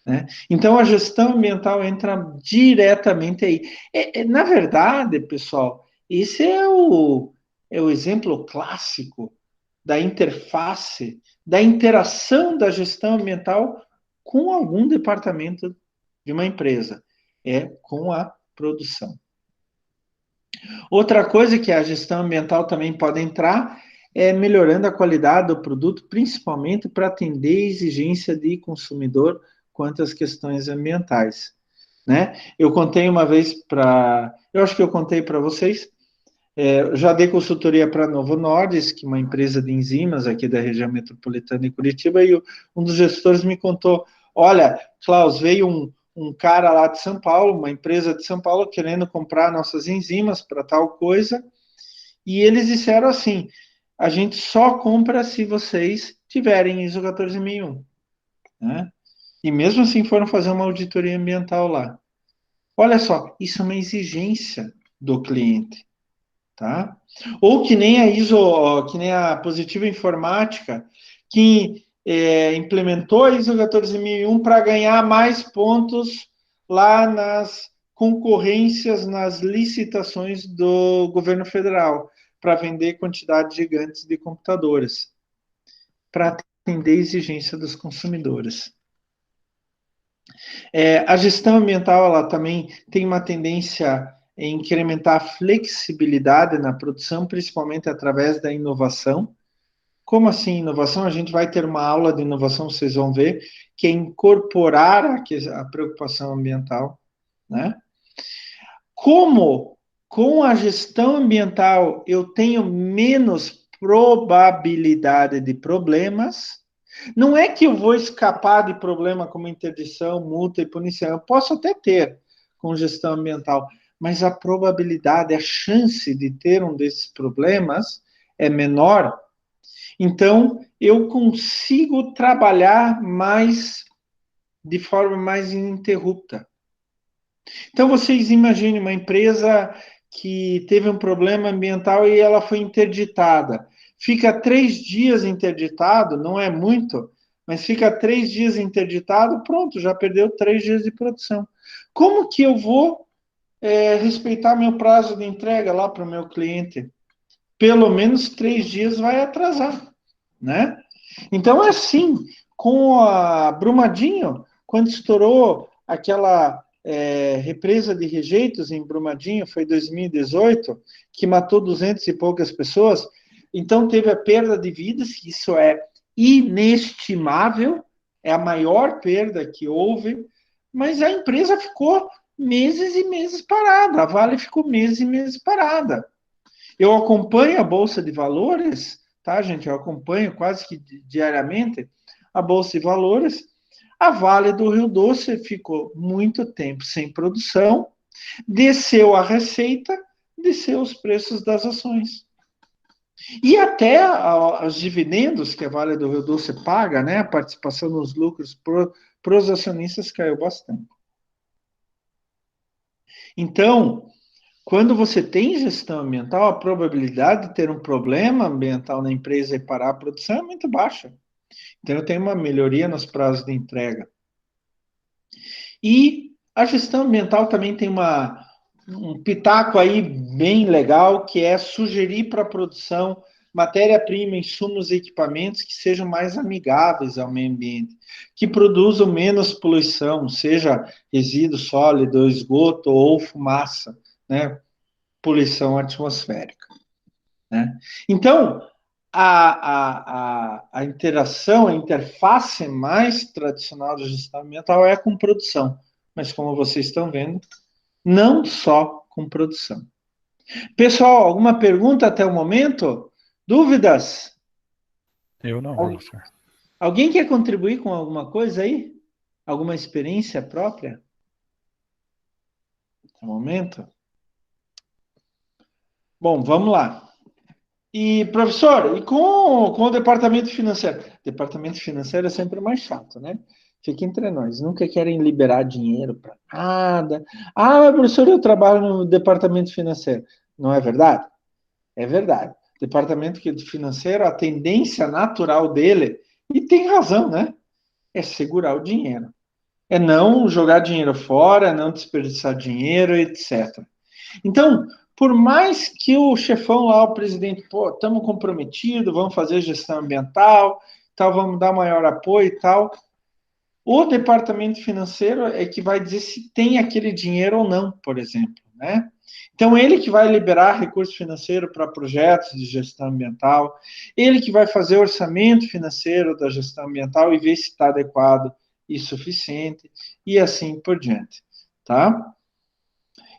Speaker 1: Né? Então, a gestão ambiental entra diretamente aí. Na verdade, pessoal, esse é o exemplo clássico da interface, da interação da gestão ambiental com algum departamento de uma empresa, com a produção. Outra coisa que a gestão ambiental também pode entrar é melhorando a qualidade do produto, principalmente para atender a exigência de consumidor quanto às questões ambientais. Né? Eu contei uma vez eu acho que eu contei para vocês, já dei consultoria para a Novo Nordisk, uma empresa de enzimas aqui da região metropolitana de Curitiba, e um dos gestores me contou, olha, Klaus, veio um cara lá de São Paulo, uma empresa de São Paulo, querendo comprar nossas enzimas para tal coisa, e eles disseram assim, a gente só compra se vocês tiverem ISO 14001, né? E mesmo assim foram fazer uma auditoria ambiental lá. Olha só, isso é uma exigência do cliente, tá? Ou que nem a ISO, que nem a Positiva Informática, que implementou a ISO 14001 para ganhar mais pontos lá nas concorrências, nas licitações do governo federal, para vender quantidades gigantes de computadores, para atender a exigência dos consumidores. A gestão ambiental ela também tem uma tendência incrementar a flexibilidade na produção, principalmente através da inovação. Como assim inovação? A gente vai ter uma aula de inovação, vocês vão ver, que é incorporar a preocupação ambiental, né? Como com a gestão ambiental eu tenho menos probabilidade de problemas, não é que eu vou escapar de problema como interdição, multa e punição, eu posso até ter com gestão ambiental, mas a probabilidade, a chance de ter um desses problemas é menor. Então, eu consigo trabalhar mais de forma mais ininterrupta. Então, vocês imaginem uma empresa que teve um problema ambiental e ela foi interditada. Fica 3 dias interditado, não é muito, mas fica 3 dias interditado, pronto, já perdeu 3 dias de produção. Como que eu vou respeitar meu prazo de entrega lá para o meu cliente? Pelo menos 3 dias vai atrasar, né? Então, é assim, com a Brumadinho, quando estourou aquela represa de rejeitos em Brumadinho, foi 2018, que matou 200 e poucas pessoas, então teve a perda de vidas, isso é inestimável, é a maior perda que houve, mas a empresa ficou meses e meses parada, a Vale ficou meses e meses parada. Eu acompanho a Bolsa de Valores, tá, gente? Eu acompanho quase que diariamente a Bolsa de Valores. A Vale do Rio Doce ficou muito tempo sem produção, desceu a receita, desceu os preços das ações. E até os dividendos que a Vale do Rio Doce paga, né, a participação nos lucros para os acionistas caiu bastante. Então, quando você tem gestão ambiental, a probabilidade de ter um problema ambiental na empresa e parar a produção é muito baixa. Então, eu tenho uma melhoria nos prazos de entrega. E a gestão ambiental também tem um pitaco aí bem legal, que é sugerir para a produção matéria-prima, insumos e equipamentos que sejam mais amigáveis ao meio ambiente, que produzam menos poluição, seja resíduo sólido, esgoto ou fumaça, né? Poluição atmosférica, né? Então, a interação, a interface mais tradicional da gestão ambiental é com produção, mas como vocês estão vendo, não só com produção. Pessoal, alguma pergunta até o momento? Dúvidas?
Speaker 2: Eu não, professor.
Speaker 1: Alguém quer contribuir com alguma coisa aí? Alguma experiência própria? Até o momento? Bom, vamos lá. E, professor, e com o departamento financeiro? Departamento financeiro é sempre mais chato, né? Fica entre nós, nunca querem liberar dinheiro para nada. Ah, mas, professor, eu trabalho no departamento financeiro. Não é verdade? É verdade. Departamento financeiro, a tendência natural dele, e tem razão, né? É segurar o dinheiro. É não jogar dinheiro fora, não desperdiçar dinheiro, etc. Então, por mais que o chefão lá, o presidente, pô, estamos comprometidos, vamos fazer gestão ambiental, tal, vamos dar maior apoio e tal, o departamento financeiro é que vai dizer se tem aquele dinheiro ou não, por exemplo, né? Então, ele que vai liberar recurso financeiro para projetos de gestão ambiental, ele que vai fazer o orçamento financeiro da gestão ambiental e ver se está adequado e suficiente, e assim por diante, tá?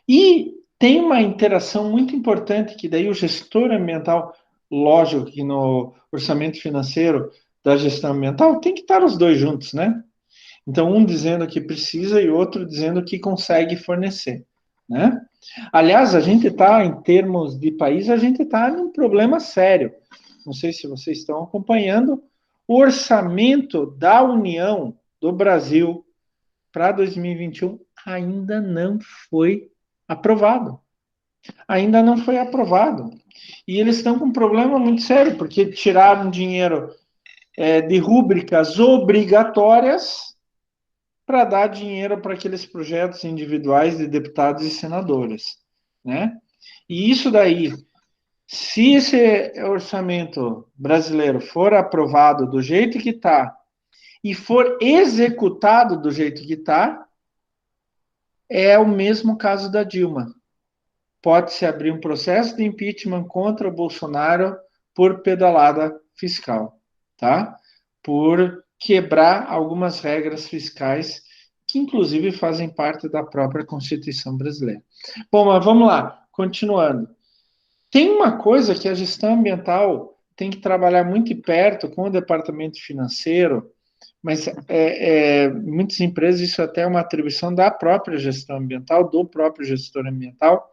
Speaker 1: E tem uma interação muito importante que daí o gestor ambiental, lógico que no orçamento financeiro da gestão ambiental tem que estar os dois juntos, né? Então, um dizendo que precisa e outro dizendo que consegue fornecer, né? Aliás, a gente está, em termos de país, a gente está num problema sério. Não sei se vocês estão acompanhando. O orçamento da União do Brasil para 2021 ainda não foi aprovado. Ainda não foi aprovado. E eles estão com um problema muito sério, porque tiraram dinheiro de rúbricas obrigatórias para dar dinheiro para aqueles projetos individuais de deputados e senadores, né? E isso daí, se esse orçamento brasileiro for aprovado do jeito que está e for executado do jeito que está, é o mesmo caso da Dilma. pode-se abrir um processo de impeachment contra o Bolsonaro por pedalada fiscal, tá? Por quebrar algumas regras fiscais que, inclusive, fazem parte da própria Constituição brasileira. Bom, mas vamos lá, continuando. Tem uma coisa que a gestão ambiental tem que trabalhar muito perto com o departamento financeiro, mas muitas empresas isso até é uma atribuição da própria gestão ambiental, do próprio gestor ambiental,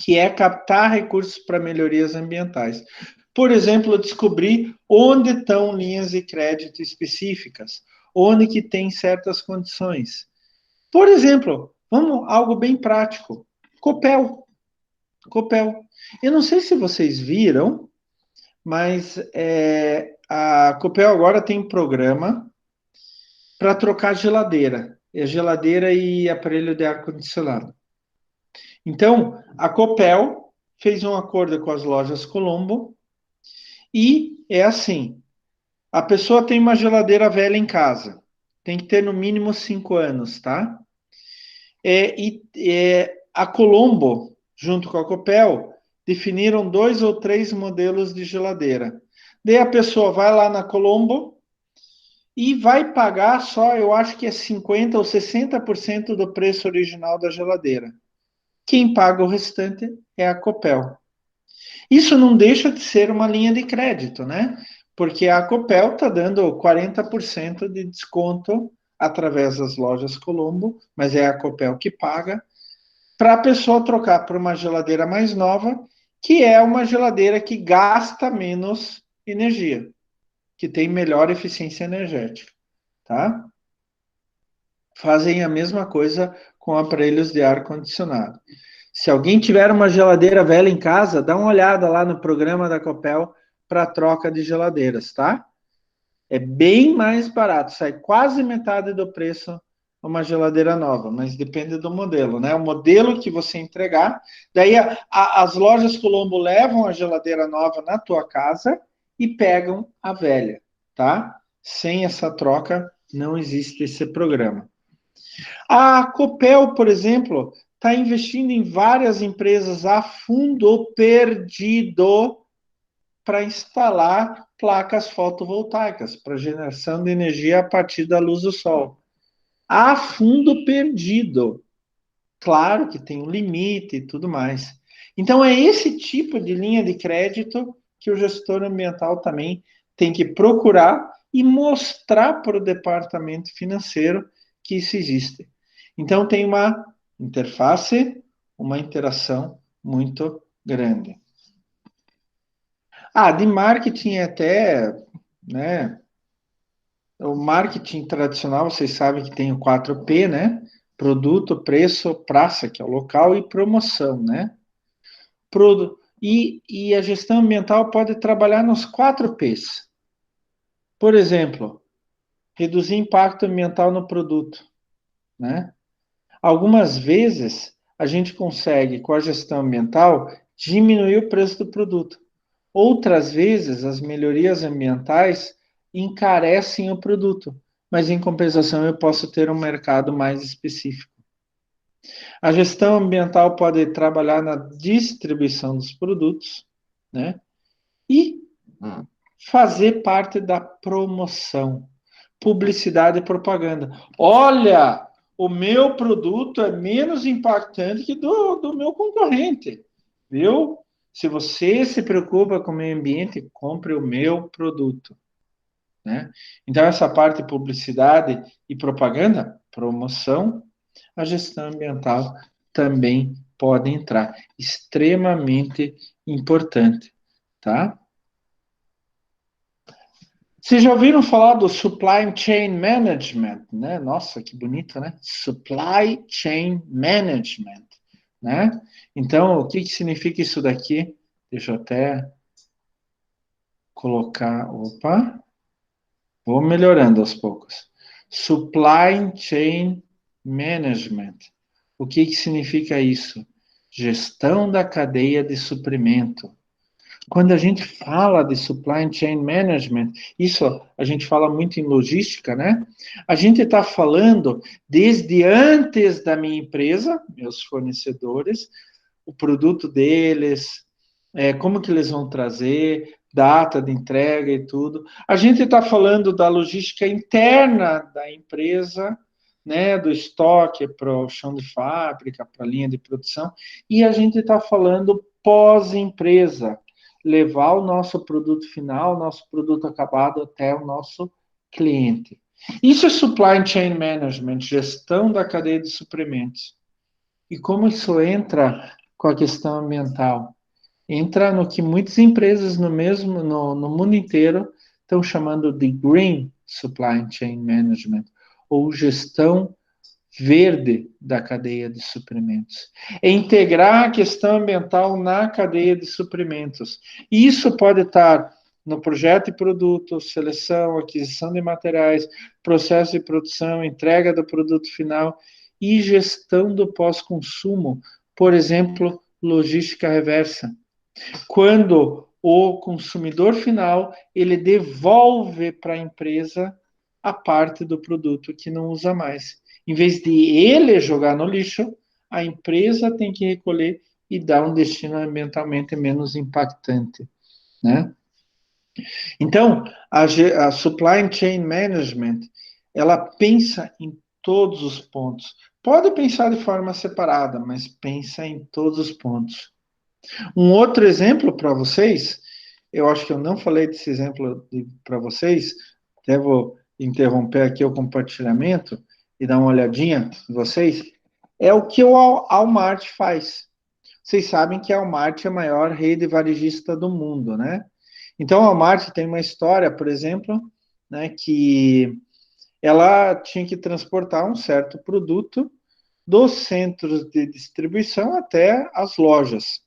Speaker 1: que é captar recursos para melhorias ambientais. Por exemplo, descobrir onde estão linhas de crédito específicas, onde que tem certas condições. Por exemplo, vamos algo bem prático. Copel. Eu não sei se vocês viram, mas a Copel agora tem um programa para trocar geladeira. É geladeira e aparelho de ar-condicionado. Então, a Copel fez um acordo com as lojas Colombo e é assim, a pessoa tem uma geladeira velha em casa, tem que ter no mínimo 5 anos, tá? A Colombo, junto com a Copel, definiram 2 ou 3 modelos de geladeira. Daí a pessoa vai lá na Colombo e vai pagar só, eu acho que é 50% ou 60% do preço original da geladeira. Quem paga o restante é a Copel. Isso não deixa de ser uma linha de crédito, né? Porque a Copel está dando 40% de desconto através das lojas Colombo, mas é a Copel que paga, para a pessoa trocar por uma geladeira mais nova, que é uma geladeira que gasta menos energia, que tem melhor eficiência energética, tá? Fazem a mesma coisa com aparelhos de ar-condicionado. Se alguém tiver uma geladeira velha em casa, dá uma olhada lá no programa da Copel para troca de geladeiras, tá? É bem mais barato, sai quase metade do preço uma geladeira nova, mas depende do modelo, né? O modelo que você entregar, daí as lojas Colombo levam a geladeira nova na tua casa e pegam a velha, tá? Sem essa troca, não existe esse programa. A Copel, por exemplo, está investindo em várias empresas a fundo perdido para instalar placas fotovoltaicas para geração de energia a partir da luz do sol. A fundo perdido. Claro que tem um limite e tudo mais. Então, é esse tipo de linha de crédito que o gestor ambiental também tem que procurar e mostrar para o departamento financeiro que isso existe. Então, tem uma interface, uma interação muito grande. De marketing até, né? O marketing tradicional, vocês sabem que tem o 4P, né? Produto, preço, praça, que é o local, e promoção, né? E a gestão ambiental pode trabalhar nos 4Ps. Por exemplo, reduzir impacto ambiental no produto, né? Algumas vezes, a gente consegue, com a gestão ambiental, diminuir o preço do produto. Outras vezes, as melhorias ambientais encarecem o produto, mas em compensação eu posso ter um mercado mais específico. A gestão ambiental pode trabalhar na distribuição dos produtos, né? E fazer parte da promoção, publicidade e propaganda. Olha, o meu produto é menos impactante que do meu concorrente, viu? Se você se preocupa com o meio ambiente, compre o meu produto, né? Então, essa parte de publicidade e propaganda, promoção, a gestão ambiental também pode entrar. Extremamente importante, tá? Vocês já ouviram falar do Supply Chain Management, né? Nossa, que bonito, né? Supply Chain Management, né? Então, o que significa isso daqui? Deixa eu até colocar, opa, vou melhorando aos poucos. Supply Chain Management. O que significa isso? Gestão da cadeia de suprimento. Quando a gente fala de Supply Chain Management, isso a gente fala muito em logística, né? A gente está falando desde antes da minha empresa, meus fornecedores, o produto deles, como que eles vão trazer, data de entrega e tudo. A gente está falando da logística interna da empresa, né, do estoque para o chão de fábrica, para a linha de produção, e a gente está falando pós-empresa, levar o nosso produto final, o nosso produto acabado até o nosso cliente. Isso é supply chain management, gestão da cadeia de suprimentos. E como isso entra com a questão ambiental? Entra no que muitas empresas no mundo inteiro estão chamando de Green Supply Chain Management, ou gestão verde da cadeia de suprimentos. É integrar a questão ambiental na cadeia de suprimentos. E isso pode estar no projeto de produto, seleção, aquisição de materiais, processo de produção, entrega do produto final e gestão do pós-consumo, por exemplo, logística reversa. Quando o consumidor final ele devolve para a empresa a parte do produto que não usa mais. Em vez de ele jogar no lixo, a empresa tem que recolher e dar um destino ambientalmente menos impactante, né? Então, a supply chain management, ela pensa em todos os pontos. Pode pensar de forma separada, mas pensa em todos os pontos. Um outro exemplo para vocês, eu acho que eu não falei desse exemplo para vocês, até vou interromper aqui o compartilhamento e dar uma olhadinha em vocês, é o que o Walmart faz. Vocês sabem que a Walmart é a maior rede varejista do mundo, né? Então, a Walmart tem uma história, por exemplo, né, que ela tinha que transportar um certo produto dos centros de distribuição até as lojas.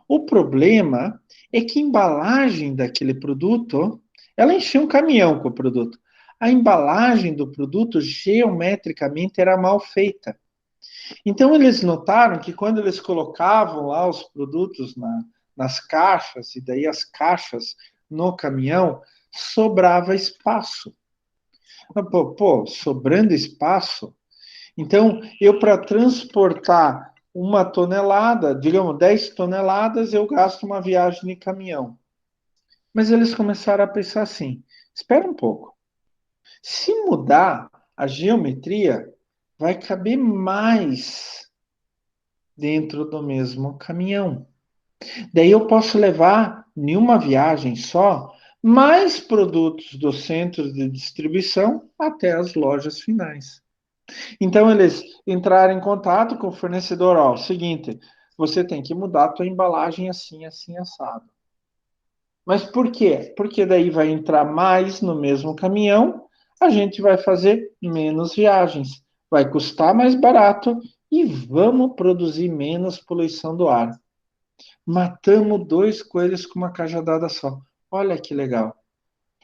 Speaker 1: O problema é que a embalagem daquele produto, ela enchia um caminhão com o produto. A embalagem do produto, geometricamente, era mal feita. Então, eles notaram que quando eles colocavam lá os produtos nas caixas, e daí as caixas no caminhão, sobrava espaço. Sobrando espaço? Então, eu para transportar 1 tonelada, digamos 10 toneladas, eu gasto uma viagem de caminhão. Mas eles começaram a pensar assim: espera um pouco. Se mudar a geometria, vai caber mais dentro do mesmo caminhão. Daí eu posso levar em uma viagem só mais produtos dos centros de distribuição até as lojas finais. Então eles entraram em contato com o fornecedor, ó, o seguinte, você tem que mudar a tua embalagem assim, assim, assado. Mas por quê? Porque daí vai entrar mais no mesmo caminhão, a gente vai fazer menos viagens, vai custar mais barato e vamos produzir menos poluição do ar. Matamos dois coelhos com uma cajadada só. Olha que legal.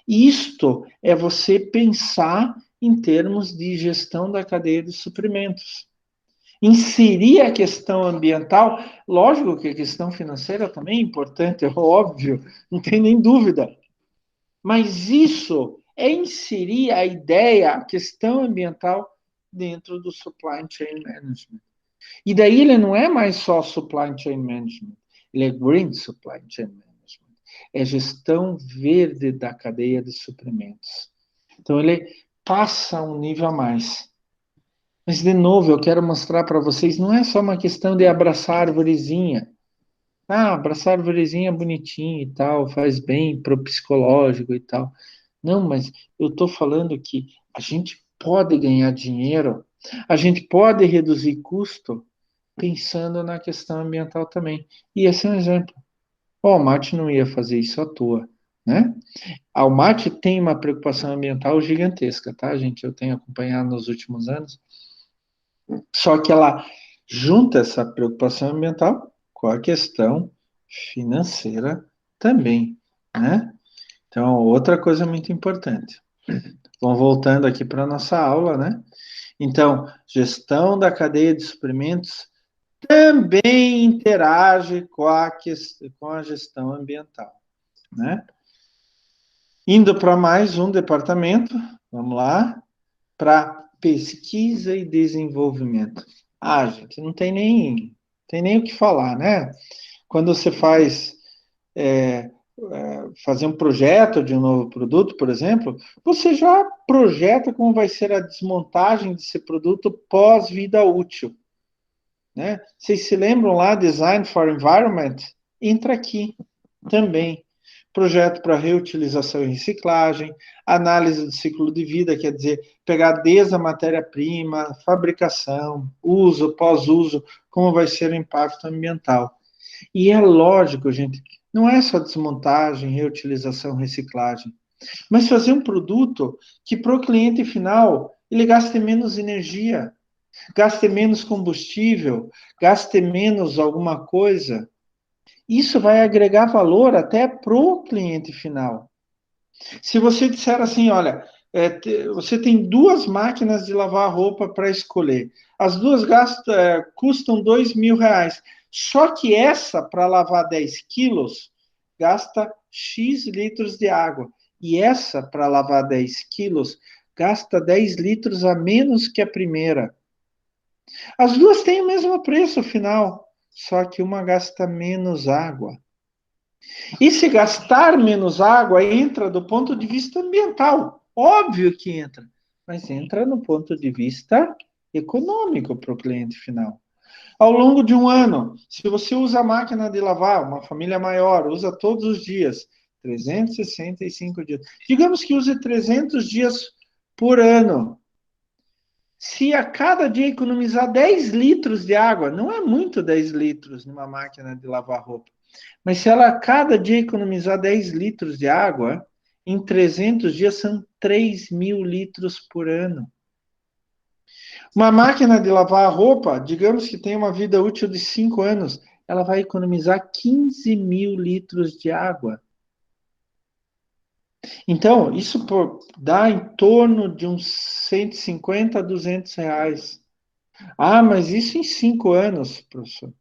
Speaker 1: Isto é você pensar em termos de gestão da cadeia de suprimentos. Inserir a questão ambiental, lógico que a questão financeira também é importante, é óbvio, não tem nem dúvida. Mas isso é inserir a ideia, a questão ambiental dentro do supply chain management. E daí ele não é mais só supply chain management, ele é green supply chain management. É gestão verde da cadeia de suprimentos. Então ele passa um nível a mais. Mas, de novo, eu quero mostrar para vocês, não é só uma questão de abraçar a arvorezinha. Ah, abraçar a arvorezinha é bonitinho e tal, faz bem pro psicológico e tal. Não, mas eu estou falando que a gente pode ganhar dinheiro, a gente pode reduzir custo pensando na questão ambiental também. E esse é um exemplo. O Walmart não ia fazer isso à toa, né? A Walmart tem uma preocupação ambiental gigantesca, tá, gente? Eu tenho acompanhado nos últimos anos. Só que ela junta essa preocupação ambiental com a questão financeira também, né? Então, outra coisa muito importante. Vamos voltando aqui para a nossa aula, né? Então, gestão da cadeia de suprimentos também interage com a gestão ambiental, né? Indo para mais um departamento, vamos lá, para pesquisa e desenvolvimento. Ah, gente, não tem tem nem o que falar, né? Quando você faz fazer um projeto de um novo produto, por exemplo, você já projeta como vai ser a desmontagem desse produto pós-vida útil, né? Vocês se lembram lá, Design for Environment? Entra aqui também. Projeto para reutilização e reciclagem, análise do ciclo de vida, quer dizer, pegar desde a matéria-prima, fabricação, uso, pós-uso, como vai ser o impacto ambiental. E é lógico, gente, não é só desmontagem, reutilização, reciclagem, mas fazer um produto que para o cliente final ele gaste menos energia, gaste menos combustível, gaste menos alguma coisa. Isso vai agregar valor até para o cliente final. Se você disser assim, olha, você tem duas máquinas de lavar roupa para escolher, as duas custam R$ 2.000, só que essa, para lavar 10 quilos, gasta X litros de água, e essa, para lavar 10 quilos, gasta 10 litros a menos que a primeira. As duas têm o mesmo preço final, só que uma gasta menos água. E se gastar menos água, entra do ponto de vista ambiental. Óbvio que entra, mas entra no ponto de vista econômico para o cliente final. Ao longo de um ano, se você usa a máquina de lavar, uma família maior, usa todos os dias, 365 dias. Digamos que use 300 dias por ano. Se a cada dia economizar 10 litros de água, não é muito 10 litros numa máquina de lavar roupa, mas se ela a cada dia economizar 10 litros de água, em 300 dias são 3.000 litros por ano. Uma máquina de lavar roupa, digamos que tem uma vida útil de 5 anos, ela vai economizar 15.000 litros de água. Então, isso dá em torno de uns 150 a R$ 200. Ah, mas isso em 5 anos, professor.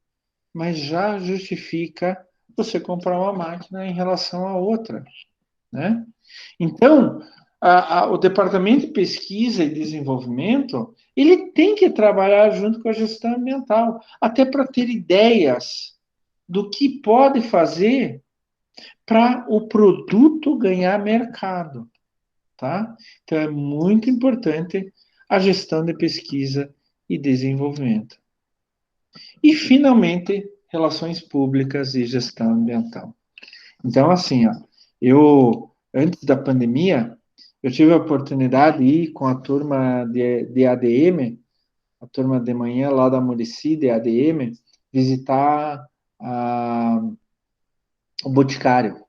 Speaker 1: Mas já justifica você comprar uma máquina em relação à outra, né? Então, o Departamento de Pesquisa e Desenvolvimento, ele tem que trabalhar junto com a gestão ambiental, até para ter ideias do que pode fazer para o produto ganhar mercado, tá? Então, é muito importante a gestão de pesquisa e desenvolvimento. E, finalmente, relações públicas e gestão ambiental. Então, assim, ó, antes da pandemia, eu tive a oportunidade de ir com a turma de ADM, a turma de manhã lá da Murici, de ADM, visitar o Boticário,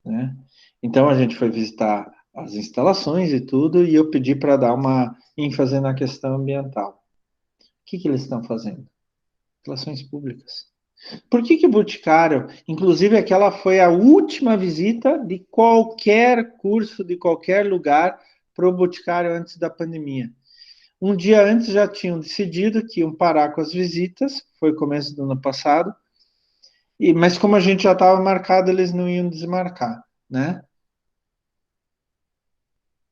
Speaker 1: né? Então, a gente foi visitar as instalações e tudo, e eu pedi para dar uma ênfase na questão ambiental. O que eles estão fazendo? Relações públicas. Por que o Boticário, inclusive aquela foi a última visita de qualquer curso, de qualquer lugar, para o Boticário antes da pandemia? Um dia antes já tinham decidido que iam parar com as visitas, foi começo do ano passado, mas como a gente já estava marcado, eles não iam desmarcar, né?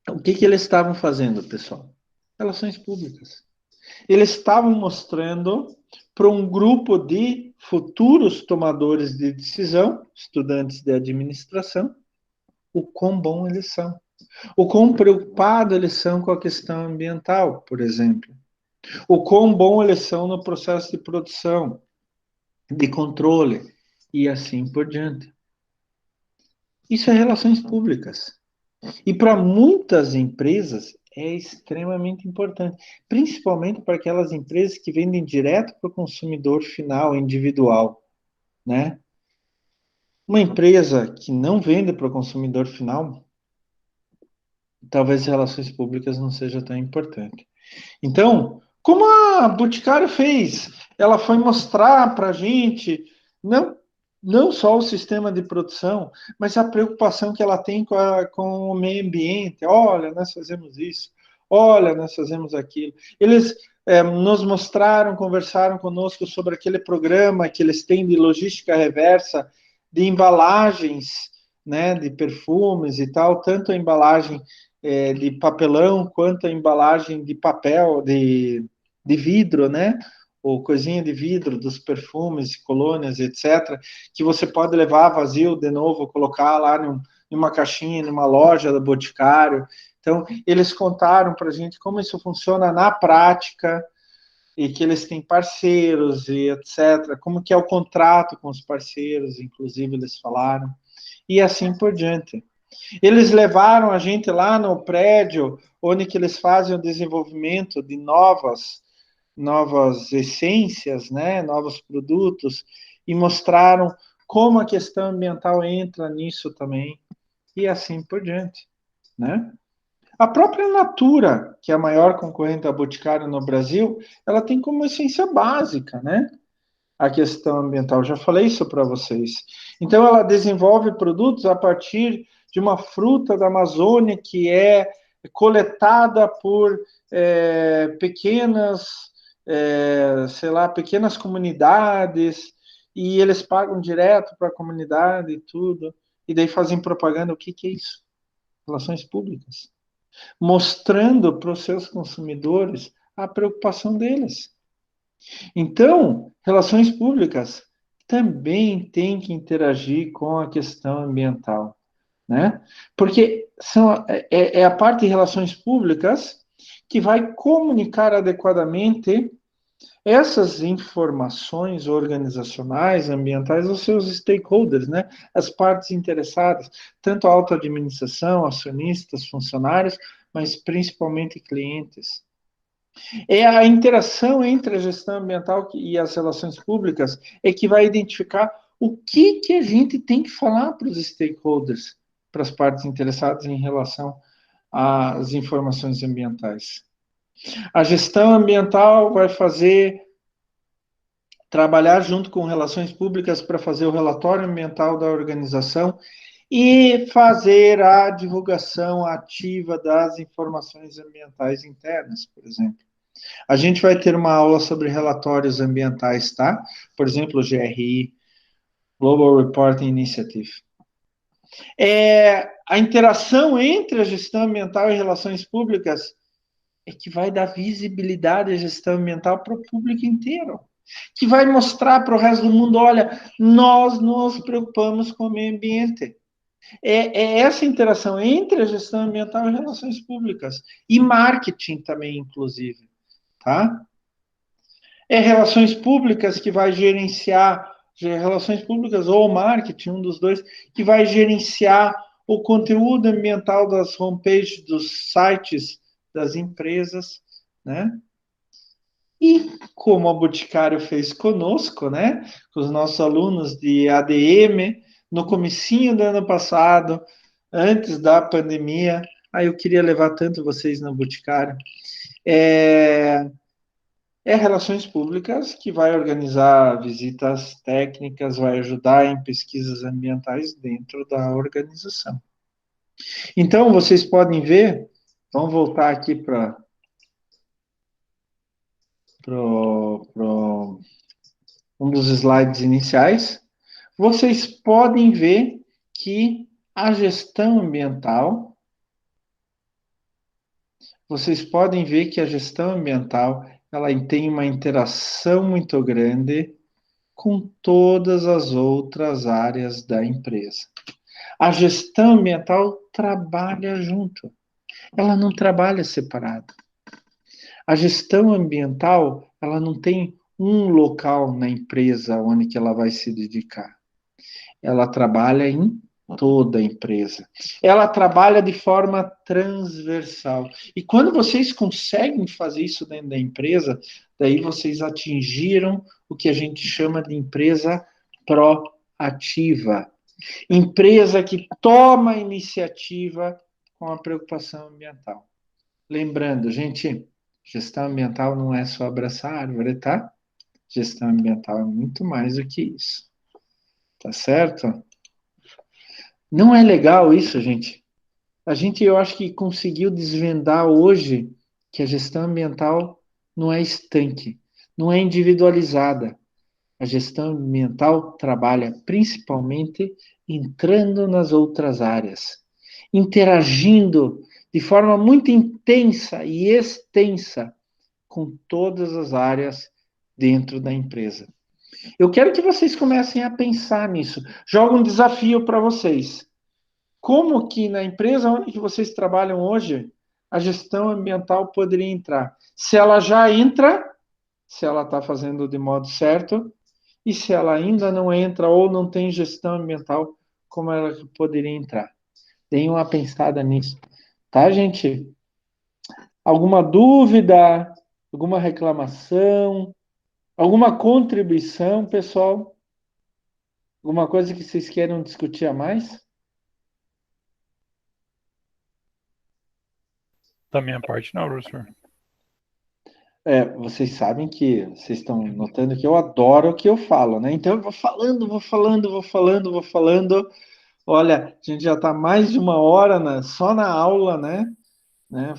Speaker 1: O que eles estavam fazendo, pessoal? Relações públicas. Eles estavam mostrando para um grupo de futuros tomadores de decisão, estudantes de administração, o quão bom eles são. O quão preocupado eles são com a questão ambiental, por exemplo. O quão bom eles são no processo de produção, de controle, e assim por diante. Isso é relações públicas. E para muitas empresas é extremamente importante, principalmente para aquelas empresas que vendem direto para o consumidor final, individual, né? Uma empresa que não vende para o consumidor final, talvez relações públicas não seja tão importante. Então, como a Boticário fez? Ela foi mostrar para a gente, não só o sistema de produção, mas a preocupação que ela tem com o meio ambiente. Olha, nós fazemos isso. Olha, nós fazemos aquilo. Eles nos mostraram, conversaram conosco sobre aquele programa que eles têm de logística reversa, de embalagens, né, de perfumes e tal, tanto a embalagem de papelão quanto a embalagem de papel, de vidro, né? ou coisinha de vidro dos perfumes, colônias, etc., que você pode levar vazio de novo, colocar lá numa caixinha, numa loja do Boticário. Então, eles contaram para a gente como isso funciona na prática, e que eles têm parceiros e etc., como que é o contrato com os parceiros, inclusive eles falaram, e assim por diante. Eles levaram a gente lá no prédio, onde que eles fazem o desenvolvimento de novas essências, né, novos produtos, e mostraram como a questão ambiental entra nisso também, e assim por diante, né? A própria Natura, que é a maior concorrente da Boticário no Brasil, ela tem como essência básica, né? A questão ambiental. Já falei isso para vocês. Então, ela desenvolve produtos a partir de uma fruta da Amazônia que é coletada por pequenas, sei lá, pequenas comunidades, e eles pagam direto para a comunidade e tudo, e daí fazem propaganda. O que que é isso? Relações públicas. Mostrando para os seus consumidores a preocupação deles. Então, relações públicas também têm que interagir com a questão ambiental, né? Porque é a parte de relações públicas que vai comunicar adequadamente essas informações organizacionais, ambientais, aos seus stakeholders, né? As partes interessadas, tanto a alta administração, acionistas, funcionários, mas principalmente clientes. É a interação entre a gestão ambiental e as relações públicas é que vai identificar o que a gente tem que falar para os stakeholders, para as partes interessadas em relação às informações ambientais. A gestão ambiental vai trabalhar junto com relações públicas para fazer o relatório ambiental da organização e fazer a divulgação ativa das informações ambientais internas, por exemplo. A gente vai ter uma aula sobre relatórios ambientais, tá? Por exemplo, o GRI, Global Reporting Initiative. A interação entre a gestão ambiental e relações públicas é que vai dar visibilidade à gestão ambiental para o público inteiro, que vai mostrar para o resto do mundo, olha, nós nos preocupamos com o meio ambiente. É essa interação entre a gestão ambiental e relações públicas, e marketing também, inclusive, tá? É relações públicas que vai gerenciar, relações públicas ou marketing, um dos dois, que vai gerenciar o conteúdo ambiental das homepages, dos sites das empresas, né? E como a Boticário fez conosco, né? Com os nossos alunos de ADM, no comecinho do ano passado, antes da pandemia, aí eu queria levar tanto vocês na Boticário, relações públicas que vai organizar visitas técnicas, vai ajudar em pesquisas ambientais dentro da organização. Então, vocês podem ver, vamos voltar aqui para um dos slides iniciais. Vocês podem ver que a gestão ambiental, ela tem uma interação muito grande com todas as outras áreas da empresa. A gestão ambiental trabalha junto, ela não trabalha separado. A gestão ambiental, ela não tem um local na empresa onde que ela vai se dedicar. Ela trabalha em toda a empresa. Ela trabalha de forma transversal. E quando vocês conseguem fazer isso dentro da empresa, daí vocês atingiram o que a gente chama de empresa proativa. Empresa que toma a iniciativa com a preocupação ambiental. Lembrando, gente, gestão ambiental não é só abraçar a árvore, tá? Gestão ambiental é muito mais do que isso. Tá certo? Não é legal isso, gente? Eu acho que conseguiu desvendar hoje que a gestão ambiental não é estanque, não é individualizada. A gestão ambiental trabalha principalmente entrando nas outras áreas, interagindo de forma muito intensa e extensa com todas as áreas dentro da empresa. Eu quero que vocês comecem a pensar nisso. Jogo um desafio para vocês. Como que na empresa onde vocês trabalham hoje, a gestão ambiental poderia entrar? Se ela já entra, se ela está fazendo de modo certo, e se ela ainda não entra ou não tem gestão ambiental, como ela poderia entrar? Deem uma pensada nisso. Tá, gente? Alguma dúvida? Alguma reclamação? Alguma contribuição, pessoal? Alguma coisa que vocês queiram discutir a mais?
Speaker 2: Da minha parte, não, professor.
Speaker 1: Vocês sabem que vocês estão notando que eu adoro o que eu falo, né? Então eu vou falando, vou falando, vou falando, vou falando. Olha, a gente já está mais de uma hora só na aula, né?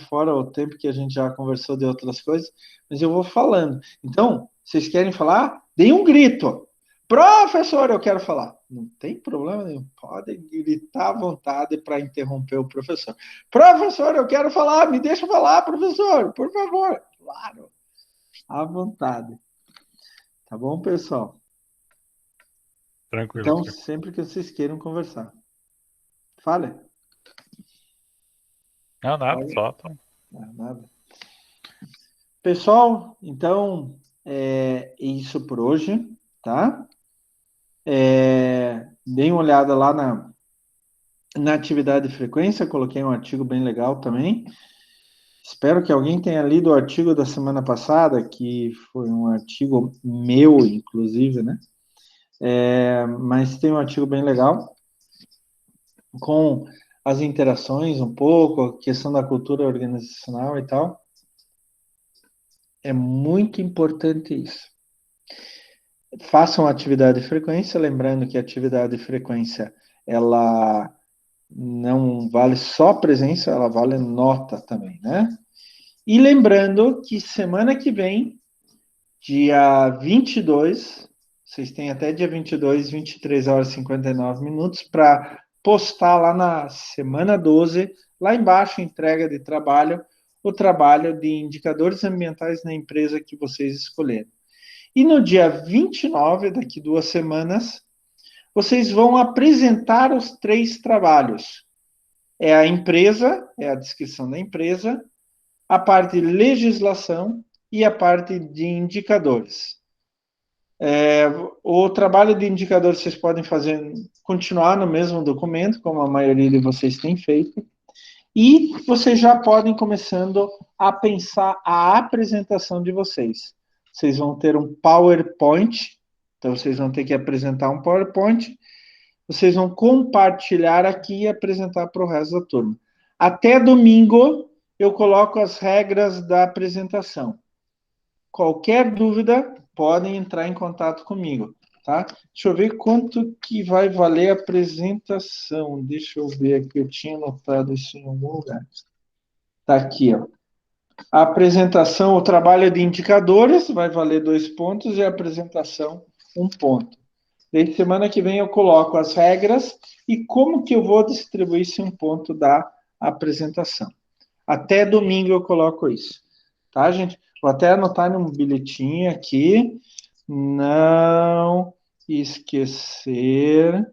Speaker 1: Fora o tempo que a gente já conversou de outras coisas, mas eu vou falando. Então, vocês querem falar? Deem um grito. Professor, eu quero falar. Não tem problema nenhum. Podem gritar à vontade para interromper o professor. Professor, eu quero falar. Me deixa falar, professor, por favor. Claro, à vontade. Tá bom, pessoal?
Speaker 2: Tranquilo,
Speaker 1: Então,
Speaker 2: professor.
Speaker 1: sempre que vocês queiram conversar. Fale.
Speaker 2: Não, nada,
Speaker 1: Fale.
Speaker 2: só. Tá.
Speaker 1: Nada. Pessoal, então, é isso por hoje, tá? Deem uma olhada lá na atividade de frequência, coloquei um artigo bem legal também. Espero que alguém tenha lido o artigo da semana passada, que foi um artigo meu, inclusive, né? Mas tem um artigo bem legal, com as interações um pouco, a questão da cultura organizacional e tal. É muito importante isso. Façam atividade de frequência, lembrando que a atividade de frequência, ela não vale só presença, ela vale nota também, né? E lembrando que semana que vem, dia 22, vocês têm até dia 22, 23 horas e 59 minutos, para postar lá na semana 12, lá embaixo, entrega de trabalho, o trabalho de indicadores ambientais na empresa que vocês escolheram. E no dia 29, daqui 2 semanas, vocês vão apresentar os 3 trabalhos. É a empresa, é a descrição da empresa, a parte de legislação e a parte de indicadores. O trabalho de indicadores vocês podem fazer, continuar no mesmo documento, como a maioria de vocês tem feito, e vocês já podem começando a pensar a apresentação de vocês. Vocês vão ter um PowerPoint, então vocês vão ter que apresentar um PowerPoint, vocês vão compartilhar aqui e apresentar para o resto da turma. Até domingo, eu coloco as regras da apresentação. Qualquer dúvida, podem entrar em contato comigo, tá? Deixa eu ver quanto que vai valer a apresentação. Deixa eu ver aqui, eu tinha anotado isso em algum lugar. Tá aqui, ó. A apresentação, o trabalho de indicadores vai valer 2 pontos e a apresentação 1 ponto. Daí, semana que vem eu coloco as regras e como que eu vou distribuir esse 1 ponto da apresentação. Até domingo eu coloco isso. Tá, gente? Vou até anotar num bilhetinho aqui. Não esquecer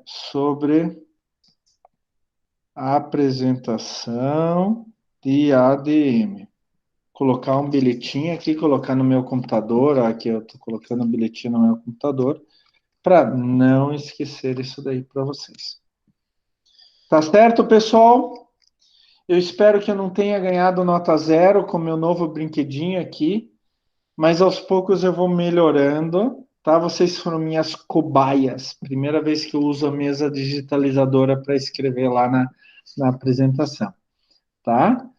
Speaker 1: sobre a apresentação de ADM. Colocar um bilhetinho aqui, colocar no meu computador. Aqui eu estou colocando um bilhetinho no meu computador para não esquecer isso daí para vocês. Tá certo, pessoal? Eu espero que eu não tenha ganhado nota 0 com meu novo brinquedinho aqui, mas aos poucos eu vou melhorando, tá? Vocês foram minhas cobaias. Primeira vez que eu uso a mesa digitalizadora para escrever lá na apresentação, tá?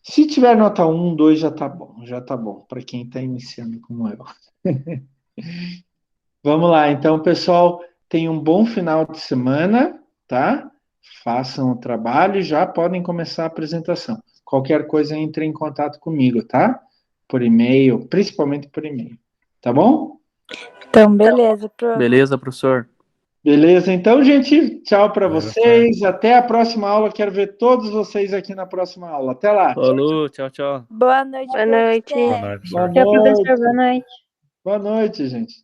Speaker 1: Se tiver nota 1, 2 já tá bom, para quem está iniciando como eu. Vamos lá, então, pessoal, tenham um bom final de semana, tá? Façam o trabalho e já podem começar a apresentação. Qualquer coisa, entre em contato comigo, tá? Por e-mail, principalmente por e-mail. Tá bom?
Speaker 3: Então, beleza,
Speaker 4: Beleza, professor?
Speaker 1: Beleza? Então, gente, tchau para
Speaker 2: Beleza,
Speaker 1: vocês. Até a próxima aula. Quero ver todos vocês aqui na próxima aula. Até lá.
Speaker 3: Falou, tchau, tchau.
Speaker 4: Boa noite.
Speaker 5: Boa noite.
Speaker 2: Boa noite,
Speaker 1: Boa
Speaker 2: professor.
Speaker 5: Tchau,
Speaker 1: noite.
Speaker 5: professor. Boa noite.
Speaker 1: Boa noite, gente.